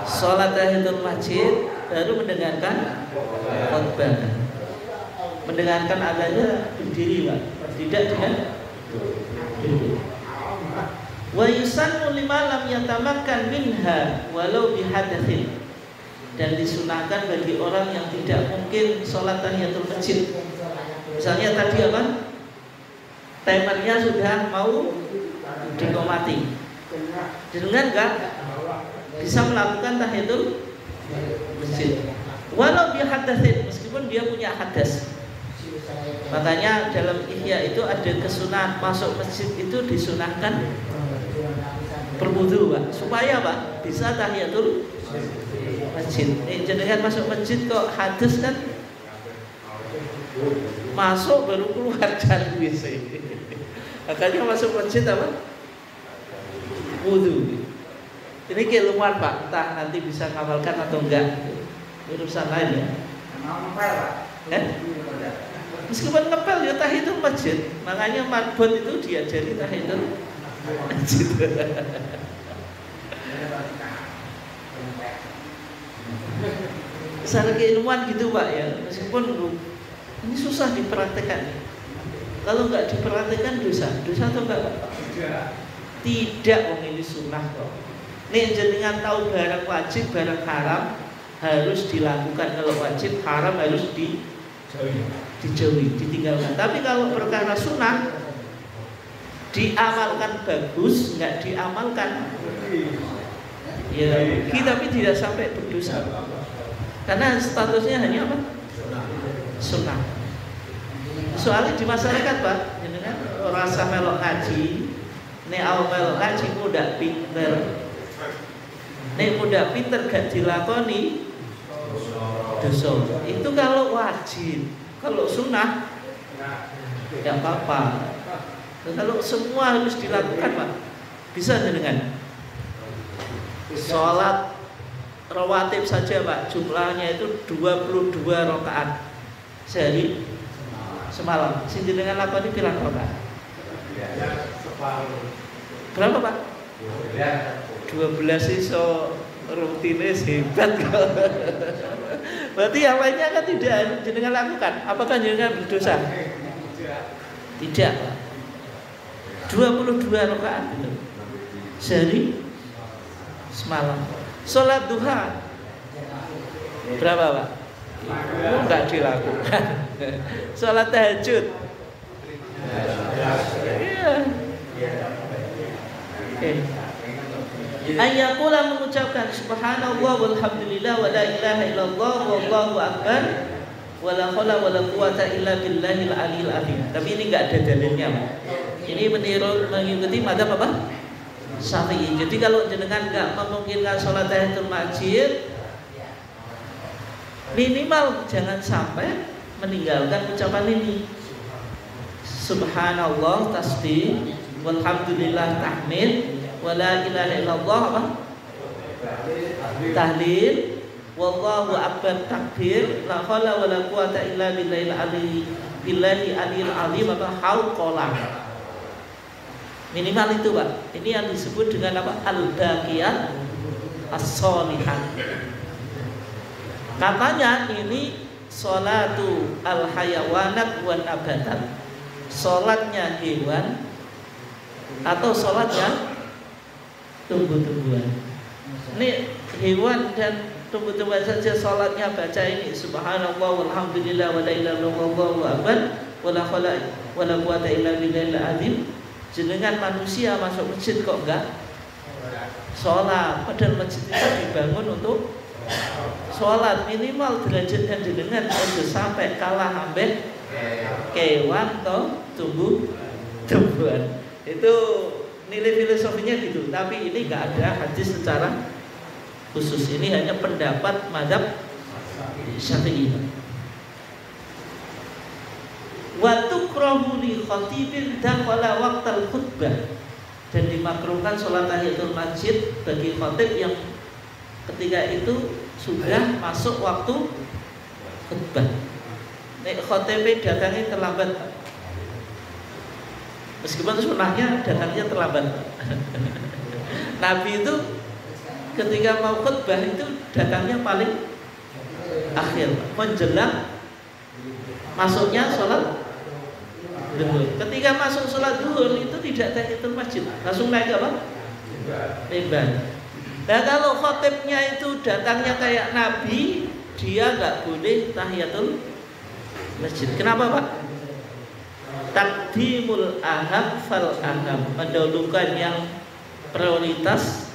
sholat tahiyatul masjid, baru mendengarkan khutbah. Mendengarkan adzannya berdiri Pak, tidak dengan duduk. Wa yusannu lima lam yatamakkan minha walau bihadatsin. Dan disunahkan bagi orang yang tidak mungkin sholat tahiyatul masjid. Misalnya tadi apa? Timernya sudah mau dikomati. Dengan enggak bisa melakukan tahiyatul masjid. Walau bihadatsin, meskipun dia punya hadas. Makanya dalam Ihya itu ada kesunahan masuk masjid itu disunahkan berwudu Pak, supaya Pak bisa tahiyatul masjid. Jangan masuk masjid kok hadas kan masuk baru keluar dari WC. Makanya masuk masjid apa? Wudu. Ini keilmuan Pak, entah nanti bisa ngapalkan atau enggak, urusan lain ya. Mau ngepel, Pak. Meskipun ngepel ya tahiyatul masjid. Makanya marbot itu diajari tahiyatul masjid. Secara keilmuan gitu Pak ya. Meskipun ini susah dipraktekkan. Kalau nggak diperhatikan dosa atau enggak Pak? Tidak, wong ini sunnah kok. Nih jenengan tahu barang wajib, barang haram harus dilakukan. Kalau wajib, haram harus dijauhi, ditinggalkan. Tapi kalau perkara sunnah diamalkan bagus, nggak diamalkan ya rugi tapi tidak sampai berdosa. Karena statusnya hanya apa? Sunnah. Soalnya di masyarakat Pak, jenengan rasa melok ngaji, nek awal melok ngaji muda pinter, nek muda pinter gak dilakoni dosa. Itu kalau wajib, kalau sunnah ya apa-apa. Kalau semua harus dilakukan Pak, bisa jenengan. Sholat rawatib saja Pak, jumlahnya itu 22 rakaat sehari semalam. Sing jenengan lakoni pirang rakaat? Berapa Pak? 12 iso rutine hebat kok. Berarti yang lainnya kan tidak jenengan lakukan. Apakah jenengan berdosa? Tidak. 22 rakaat itu sehari semalam. Sholat duha berapa Pak? Enggak dilakukan. Sholat tahajud iya. Ayyakula mengucapkan subhanallah walhamdulillah wa la ilaha illallah wallahu akbar wa la haula wa la quwata illa billahil aliyil azim. Tapi ini enggak ada dalilnya Pak. Ini mengikuti madzhab apa? Syafi'i. Jadi kalau jenengan enggak memungkinkan sholat tahiyatul masjid, minimal jangan sampai meninggalkan ucapan ini. Subhanallah tasbih, walhamdulillah tahmid, wala ilaha illallah apa? Tahlil, wallahu akbar takbir, la haula wala quwata illa billahil aliyil azim apa hauqalah. Minimal itu Pak. Ini yang disebut dengan apa? Al-baqiyat as-sholihat. Katanya ini sholatu al-hayawanat wan nabatat. Sholatnya hewan atau sholatnya tumbuh-tumbuhan. Ini hewan dan tumbuh-tumbuhan saja sholatnya baca ini subhanallah walhamdulillah wa la ilaha illallah wallahu akbar wa la haula wa la quwata illa billahil azim. Jenengan manusia masuk masjid kok enggak sholat? Padahal masjid itu dibangun untuk sholat. Minimal derajatnya jenengan harus sampai kalah ambek kewan atau tumbuhan. Itu nilai filosofinya gitu. Tapi ini enggak ada hadis secara khusus. Ini hanya pendapat mazhab Syafi'i. Wa tukrahu li khatibin dakhala waqtal khutbah, dan dimakruhkan sholat tahiyatul masjid bagi khatib yang ketika itu sudah masuk waktu khutbah. Nek khatib datangnya terlambat, meskipun sunnahnya datangnya terlambat. Nabi itu ketika mau khutbah itu datangnya paling akhir, menjelang masuknya sholat duhur. Ketika masuk sholat duhur itu tidak tahiyatul masjid, langsung naik apa? Mimbar. Nah kalau khatibnya itu datangnya kayak Nabi, dia nggak boleh tahiyatul masjid. Kenapa Pak? Taqdimul aham fal aham, mendahulukan yang prioritas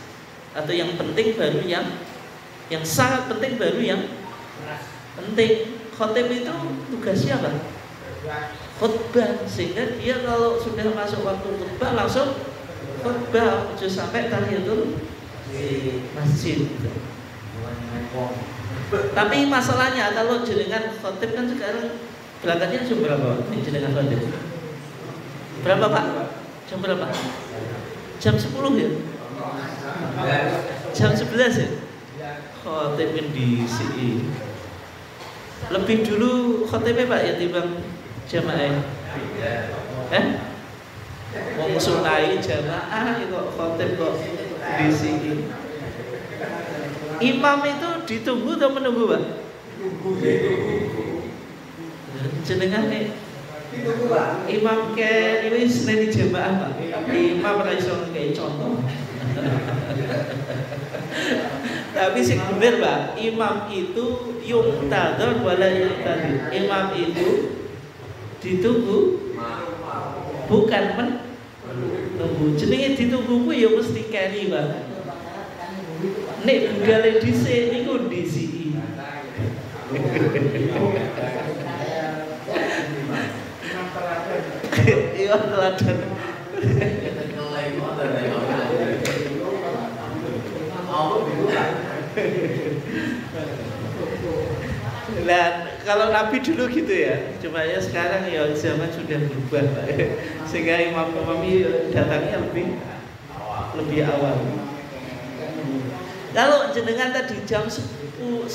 atau yang penting baru yang sangat penting baru yang penting. Khatib itu tugasnya apa? Khutbah, sehingga dia kalau sudah masuk waktu khutbah langsung khutbah, ojo sampai tahiyatul masjid. Tapi masalahnya kalau jenengan khatib kan sekarang berangkatnya jam berapa? Ini jenengan khatib berapa Pak? Jam berapa? Jam 10 ya? Jam 11 ya? Khatib di sini. Lebih dulu khotibnya Pak ya timbang jamaah. Wong sunai jamaah kok khotib kok di sini. Imam itu ditunggu atau menunggu Pak? Jenengan nih imam ke ini seneni jamaah Pak. Imam ra iso ngekei contoh. Tapi sing bener Pak, imam itu yuntadzar wala yuntadzir. Imam itu ditunggu bukan menunggu. Jenenge ditunggu ku ya mesti keri Pak. Nek budale dhisik niku disiki. Iya teladan. Nah, kalau Nabi dulu gitu ya, cuma ya sekarang ya zaman sudah berubah, Pak. Sehingga imam-imam datangnya lebih awal. Kalau jenengan tadi jam 11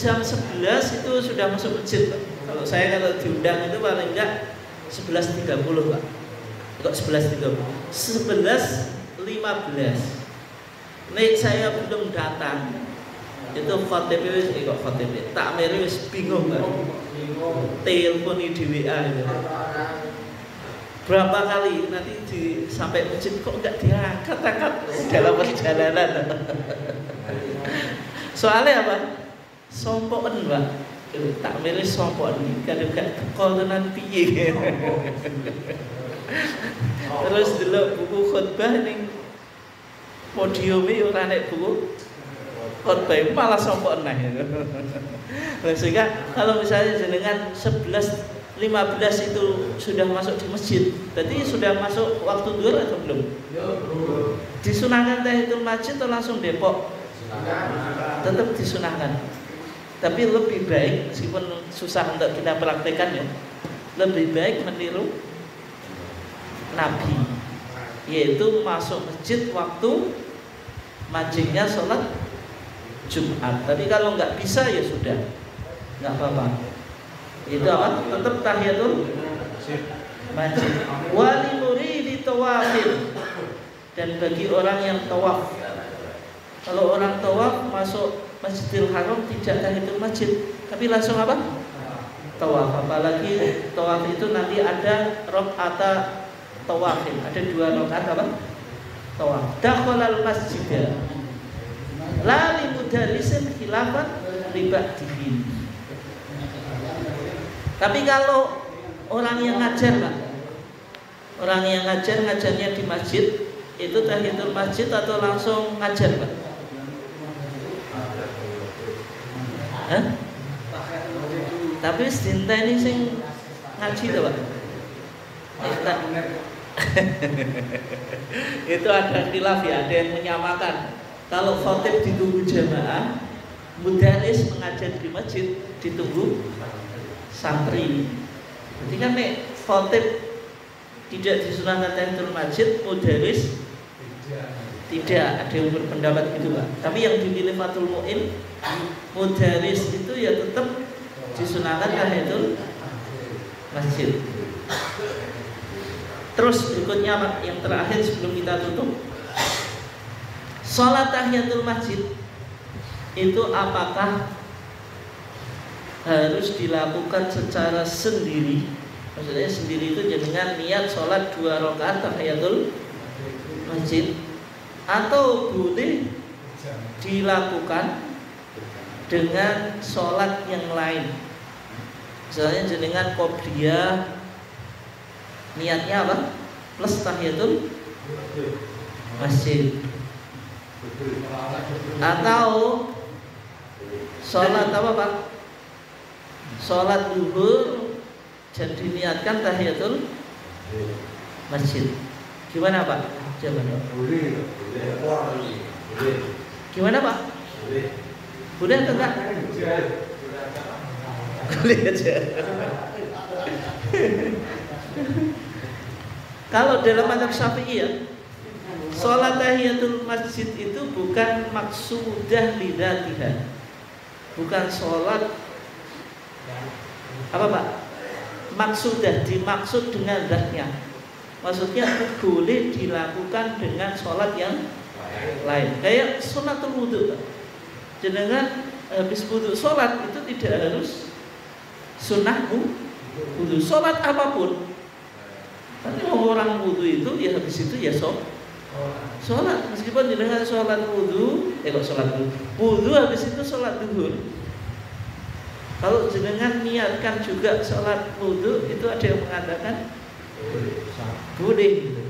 itu sudah masuk masjid, Pak. Kalau saya diundang itu paling enggak 11.30 Pak. Kok 11.30? 11.15. Nek saya belum datang, itu khotib kok khotib takmir wis bingung Pak. Teleponi di WA itu. Berapa kali nanti sampai masjid kok enggak diangkat-angkat dalam perjalanan. Soalnya apa? Sompoken Pak. Takmir sompoken kadang-kadang teko tenan piye. Terus delok buku khotbah ning podiume ora nek buku khotbah malah sompok nah. Sehingga kalau misalnya jenengan 11.15 itu sudah masuk di masjid, berarti sudah masuk waktu zuhur atau belum? Disunahkan tahiyatul masjid atau langsung Depok? Tetap disunahkan. Tapi lebih baik, meskipun susah untuk kita praktekkan ya, lebih baik meniru Nabi, yaitu masuk masjid waktu majingnya sholat Jumat. Tapi kalau nggak bisa ya sudah, nggak apa-apa. Itu apa? Tetap tahiyatul masjid. Wali muridi tawafin, dan bagi orang yang tawaf. Kalau orang tawaf masuk Masjidil Haram tidak tahiyatul masjid, tapi langsung apa? Tawaf. Apalagi tawaf itu nanti ada rakaat tawafin, ada 2 rakaat apa? Tawaf. Dakhalal masjid. La limudallisin khilafan liba'dihin. Tapi kalau orang yang ngajar Pak, orang yang ngajarnya di masjid, itu tahiyatul masjid atau langsung ngajar Pak? Hah? Tapi cinta ini sing ngaji tuh Pak. Itu ada khilaf ya, ada yang menyamakan. Kalau khotib ditunggu jamaah, mudaris mengajar di masjid ditunggu santri. Jadi kan nek khotib tidak disunahkan tahiyatul masjid, mudaris tidak. Ada yang berpendapat gitu Pak. Tapi yang dipilih Fathul Mu'in, mudaris itu ya tetap disunahkan tahiyatul masjid. Terus berikutnya Pak, yang terakhir sebelum kita tutup, sholat tahiyatul masjid itu apakah harus dilakukan secara sendiri? Maksudnya sendiri itu dengan niat sholat 2 rakaat tahiyatul masjid, atau boleh dilakukan dengan sholat yang lain? Misalnya jenengan qobliyah, niatnya apa? Plus tahiyatul masjid. Atau sholat apa Pak? Sholat zuhur dan diniatkan tahiyatul masjid. Gimana Pak? Jawabannya. Gimana Pak? Boleh atau enggak? Boleh aja. Kalau dalam mazhab Syafi'i ya, sholat tahiyatul masjid itu bukan maksudah lidzatiha, bukan sholat Apa Pak? Maksudah, dimaksud dengan zatnya. Maksudnya boleh dilakukan dengan sholat yang lain. Kayak sholatul wudhu. Jenengan habis wudhu sholat itu tidak harus sunnah wudhu. Sholat apapun. Tapi orang wudhu itu ya habis itu ya sholat. Meskipun jenengan sholat wudhu, wudhu habis itu sholat duhur. Kalau jenengan niatkan juga sholat wudhu, itu ada yang mengatakan boleh gitu.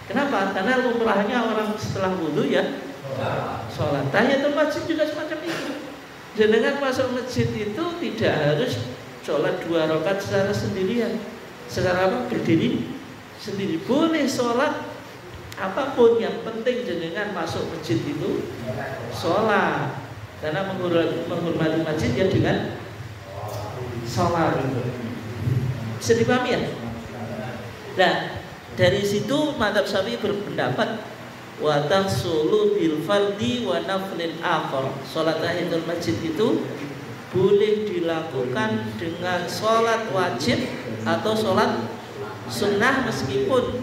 Kenapa? Karena lumrahnya orang setelah wudhu ya sholat. Tahiyatul masjid juga semacam itu. Jenengan masuk masjid itu tidak harus sholat 2 rakaat secara sendirian, secara apa? Berdiri sendiri. Boleh sholat apapun, yang penting jenengan masuk masjid itu sholat. Karena menghormati masjid ya dengan sholat. Bisa dipahami ya? Nah, dari situ mazhab Syafi'i berpendapat wa tahsulu bil fardhi wa naflin akhar. Salat tahiyatul masjid itu boleh dilakukan dengan salat wajib atau salat sunnah, meskipun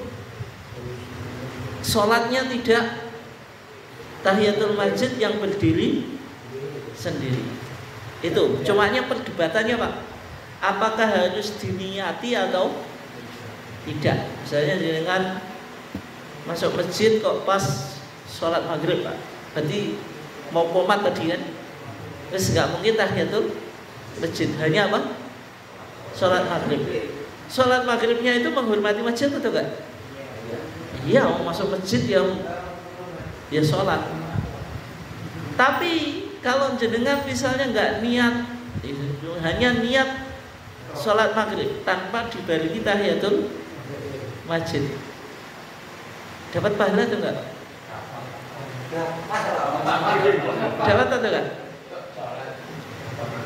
salatnya tidak tahiyatul masjid yang berdiri sendiri. Itu cumanya perdebatannya Pak, apakah harus diniati atau tidak. Misalnya dengan masuk masjid kok pas sholat maghrib Pak, berarti mau komat tadi kan, terus nggak mungkin tahiyatul masjid, hanya apa? Sholat maghrib. Sholat maghribnya itu menghormati masjid atau enggak? Iya, mau masuk masjid ya sholat. Tapi kalau jenengan misalnya nggak niat, hanya niat sholat maghrib tanpa dibarengi tahiyatul masjid, dapat pahala atau enggak? Dapat atau enggak?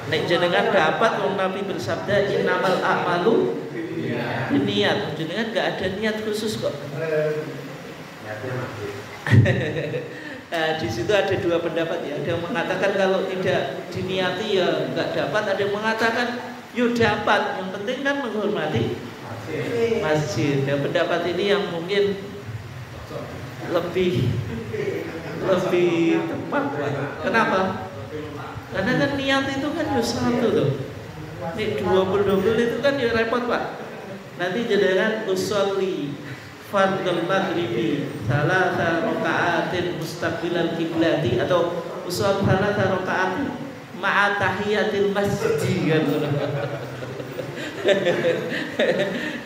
Nek jenengan dapat, wong Nabi bersabda innamal a'malu niat. Jenengan enggak ada niat khusus kok. Nah, di situ ada 2 pendapat ya. Ada yang mengatakan kalau tidak diniati ya enggak dapat. Ada yang mengatakan yuk dapat, yang penting kan menghormati masjid. Ya, pendapat ini yang mungkin lebih tepat. Kenapa? Karena kan niat itu kan harus satu tuh. Nih 20 itu kan ya repot Pak. Nanti jenengan usolli fardhul maghribi salasa raka'atin mustaqbilal kiblati, atau usolli salasa raka'atin ma'a tahiyatil masjid kan.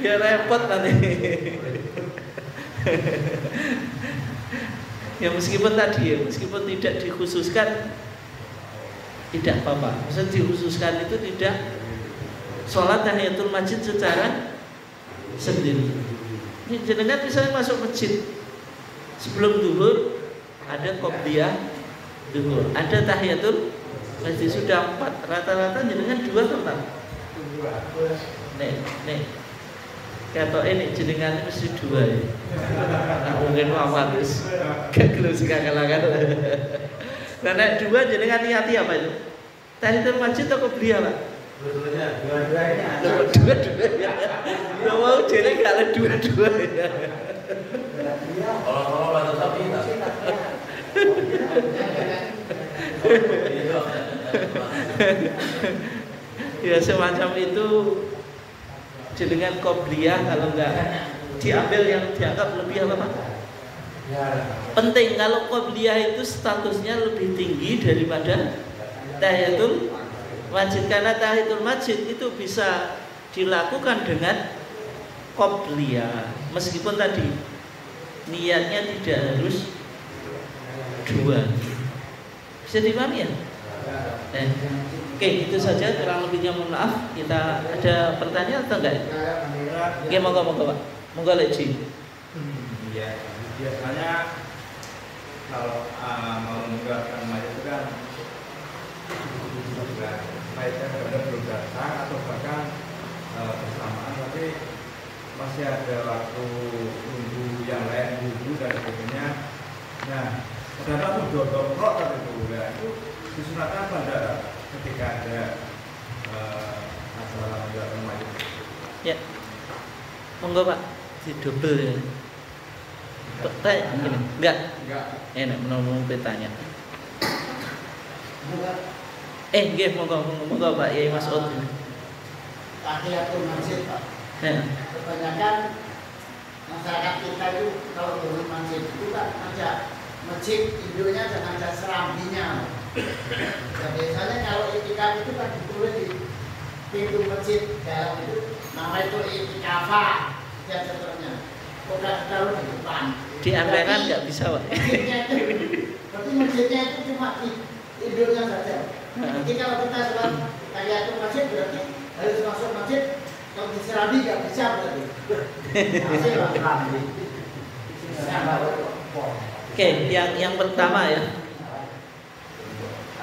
Ya repot nanti. Ya meskipun tidak dikhususkan tidak apa-apa. Maksudnya dikhususkan itu tidak sholat tahiyatul masjid secara sendiri. Ini jenengan misalnya masuk masjid sebelum duhur, ada qobliyah duhur, ada tahiyatul masjid, sudah 4. Rata-rata jenengan 2 tempat. Nek kata ini jenengan mesti 2 ya. Nah, mungkin wafat terus gak sih kalah-kalah. Nah, nek 2 jenengan niati apa itu? Tahiyatul masjid atau qobliyah Pak? Dua-duanya. Dua-duanya. Lo mau jadi kalau 2 ya. Kalau batas sapi tak. Ya semacam itu. Jenengan qobliyah kalau enggak diambil yang dianggap lebih apa Pak? Penting. Kalau qobliyah itu statusnya lebih tinggi daripada tahiyatul masjid, karena tahiyatul masjid itu bisa dilakukan dengan qobliyah, meskipun tadi niatnya tidak harus 2. Bisa dipahami ya? Oke, itu saja kurang lebihnya, mohon maaf. Kita ada pertanyaan atau enggak? Oke, monggo Pak. Monggo Leci. Iya, biasanya kalau mau meninggalkan mayat itu kan mayatnya benar belum datang atau bahkan bersamaan, tapi masih ada waktu tunggu yang lain, wudhu dan sebagainya. Nah, ternyata dodok tadi itu, ya itu disunatkan pada ketika ada enggak remaja. Ya. Monggo Pak, di double ya. Tanya gini, enggak? Enggak. Enak menunggu petanya. Nggih, monggo Pak Yai Mas'ud. Tahiyatul masjid Pak. Ya. Kebanyakan masyarakat kita itu kalau turun masjid itu kan ada masjid induknya dan ada serambinya. Dan biasanya kalau itikaf itu kan ditulis di pintu masjid dalam itu nama itu itikafa dan seterusnya. Bukan taruh di depan. Di emperan nggak bisa Pak. Berarti masjidnya itu cuma di induknya saja. Jadi kalau kita sholat tahiyatul masjid berarti harus masuk masjid. Kalau di serambi nggak bisa berarti. Masih lah serambi. Oke, yang pertama ya.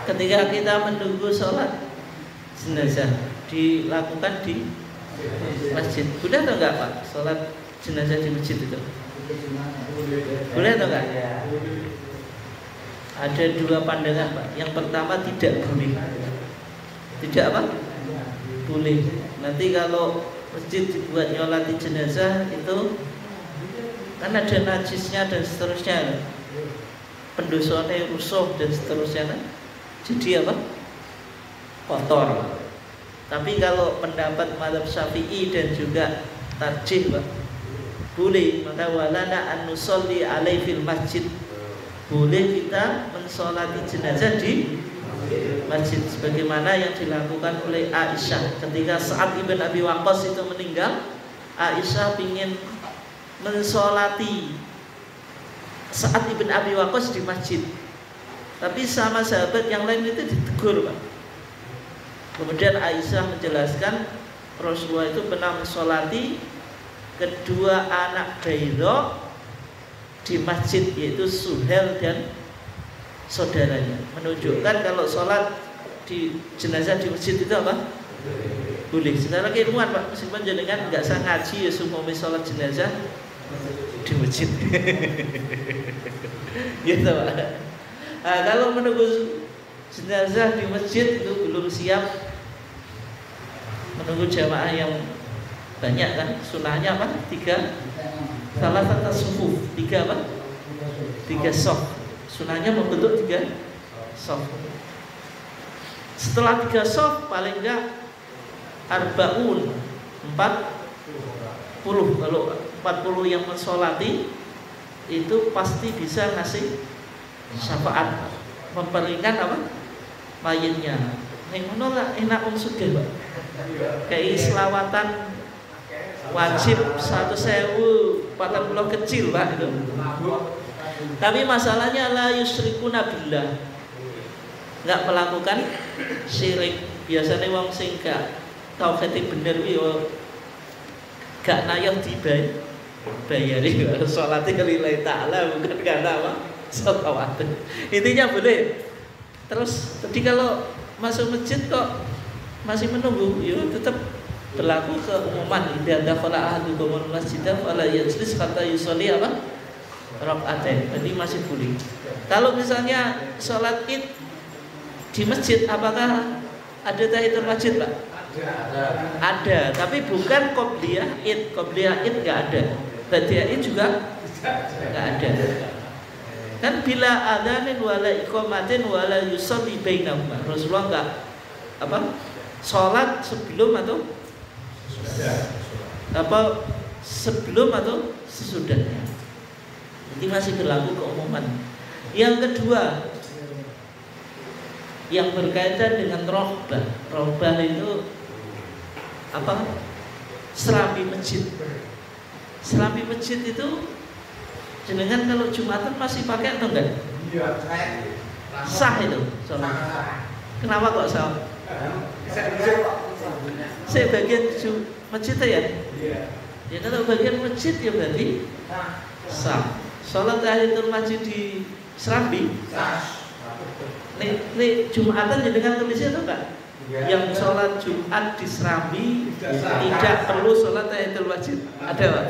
Ketika kita menunggu sholat jenazah dilakukan di masjid, boleh atau enggak Pak? Sholat jenazah di masjid itu boleh atau enggak? Ada dua pandangan Pak. Yang pertama tidak boleh. Tidak apa? Boleh. Nanti kalau masjid dibuat nyolati jenazah itu kan ada najisnya dan seterusnya, pendosone rusuh dan seterusnya kan? Jadi apa? Kotor. Tapi kalau pendapat mazhab Syafi'i dan juga tarjih Pak, boleh. Maka walana an nusolli alaihi fil masjid, boleh kita mensolati jenazah di masjid sebagaimana yang dilakukan oleh Aisyah ketika Sa'ad ibn Abi Waqqas itu meninggal. Aisyah ingin mensolati Sa'ad ibn Abi Waqqas di masjid, tapi sama sahabat yang lain itu ditegur Pak. Kemudian Aisyah menjelaskan Rasulullah itu pernah mensolati kedua anak Bayrah di masjid, yaitu Suhail dan saudaranya, menunjukkan kalau sholat di jenazah di masjid itu apa? Boleh. Secara keilmuan Pak, meskipun jenengan nggak usah ngaji ya, sumumi sholat jenazah di masjid. Gitu Pak. Nah, kalau menunggu jenazah di masjid itu belum siap, menunggu jamaah yang banyak kan, sunahnya apa? 3 salah satu sufuf, 3 apa? 3 sof. Sunahnya membentuk 3 sof. Setelah 3 sof paling enggak arbaun 40. Kalau 40 yang mensolati itu pasti bisa ngasih syafaat, memperingan apa? Mayitnya. Ning ngono lah enak wong sugih, Pak. Kayak selawatan wajib 1.040 kecil Pak itu. Tapi masalahnya la yusyrikuna billah, nggak melakukan syirik. Biasanya wong sing gak tauhid bener yo gak nayoh dibayari salate lillahi ta'ala, bukan karena apa? Sholawat. Intinya boleh. Terus tadi kalau masuk masjid kok masih menunggu, yo tetap berlaku keumuman. Idza dakhala ahadukumul masjidah fala yajlis hatta yusolli apa? Rakaatain. Jadi masih boleh. Kalau misalnya sholat Id di masjid, apakah ada tahiyatul masjid, Pak? Ada, tapi bukan qobliyah Id. Qobliyah Id enggak ada. Badiah Id juga enggak ada. Kan bila adzanin wala iqamatin wala yusalli bainahuma. Rasulullah enggak apa? Sholat sebelum atau apa? Sebelum atau sesudahnya. Ini masih berlaku keumuman. Yang kedua, yang berkaitan dengan rohbah. Rohbah itu apa? Serambi masjid. Serambi masjid itu jenengan kalau Jumatan masih pakai atau enggak? Iya, sah itu. Kenapa kok sah? Saya bagian masjid ya? Ya kalau bagian masjid ya berarti sah. Sholat tahiyatul masjid di Serambi Nih Jumatan jenengan tulisnya atau enggak? Yang sholat Jumat di Serambi tidak perlu sholat tahiyatul masjid. Ada Pak?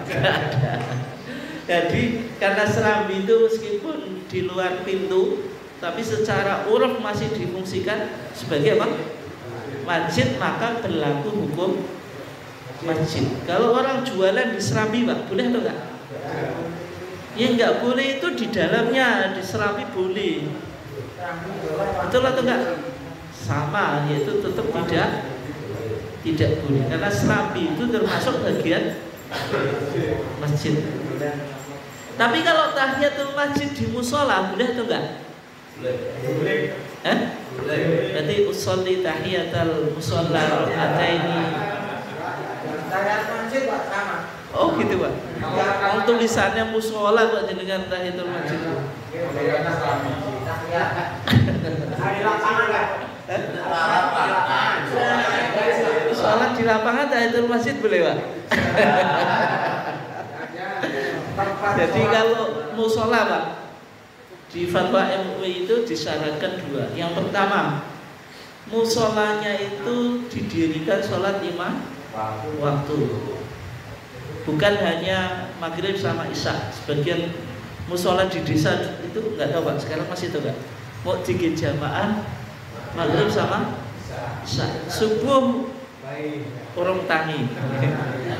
Tidak ada. Jadi karena Serambi itu meskipun di luar pintu, tapi secara uruf masih difungsikan sebagai apa? masjid maka berlaku hukum masjid. Kalau orang jualan di Serambi Pak, boleh atau enggak? Ya enggak boleh, itu di dalamnya, di Serambi boleh. Betul atau enggak? Sama, yaitu tetap tidak boleh. Karena Serambi itu termasuk bagian masjid. Tapi kalau tahiyatul masjid di musola boleh atau enggak? Boleh. Berarti usolli tahiyatul musola rakaataini. Tahiyat masjid Pak sama. Oh gitu Pak. Kalau tulisannya musola kok jenengan tahiyatul masjid. Di lapangan Pak. Sholat di lapangan tahiyatul masjid boleh Pak? Jadi kalau musola Pak, di fatwa MUI itu disyaratkan dua. Yang pertama, musolanya itu didirikan sholat 5 waktu, bukan hanya maghrib sama isya. Sebagian musola di desa itu nggak tahu Pak, sekarang masih itu nggak? Mau tiga jamaah maghrib sama isya, subuh orang tangi,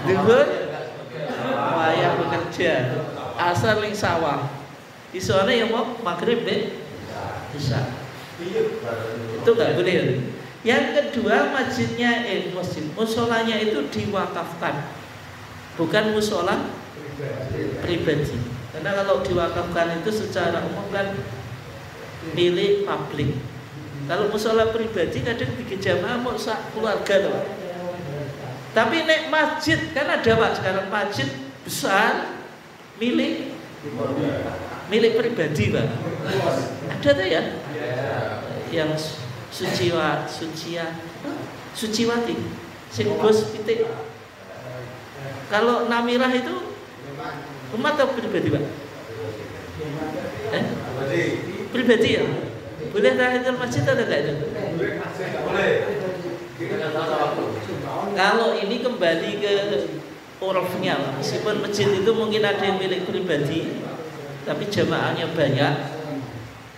duhur wayah bekerja, asar ling sawah, di sana yang mau maghrib deh isya. Itu nggak boleh. Yang kedua, masjidnya musolanya itu diwakafkan, bukan musola pribadi. Karena kalau diwakafkan itu secara umum kan milik publik. Kalau musola pribadi kadang bikin jamaah mau sak keluarga loh. Tapi nek masjid kan ada Pak, sekarang masjid besar milik pribadi Pak. Ada tuh ya? Yang Suciwati, sing bos pitik. Kalau Namirah itu umat atau pribadi Pak? Pribadi ya? Boleh tahiyatul masjid atau enggak itu? Boleh. Kalau ini kembali ke urufnya, meskipun masjid itu mungkin ada yang milik pribadi, tapi jamaahnya banyak,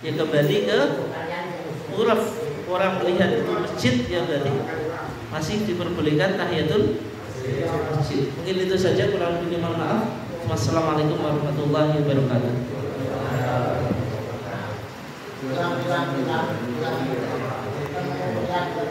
ya kembali ke uruf. Orang melihat itu masjid, ya berarti masih diperbolehkan tahiyatul masjid. Mungkin itu saja, kurang lebih mohon maaf. Wassalamualaikum warahmatullahi wabarakatuh.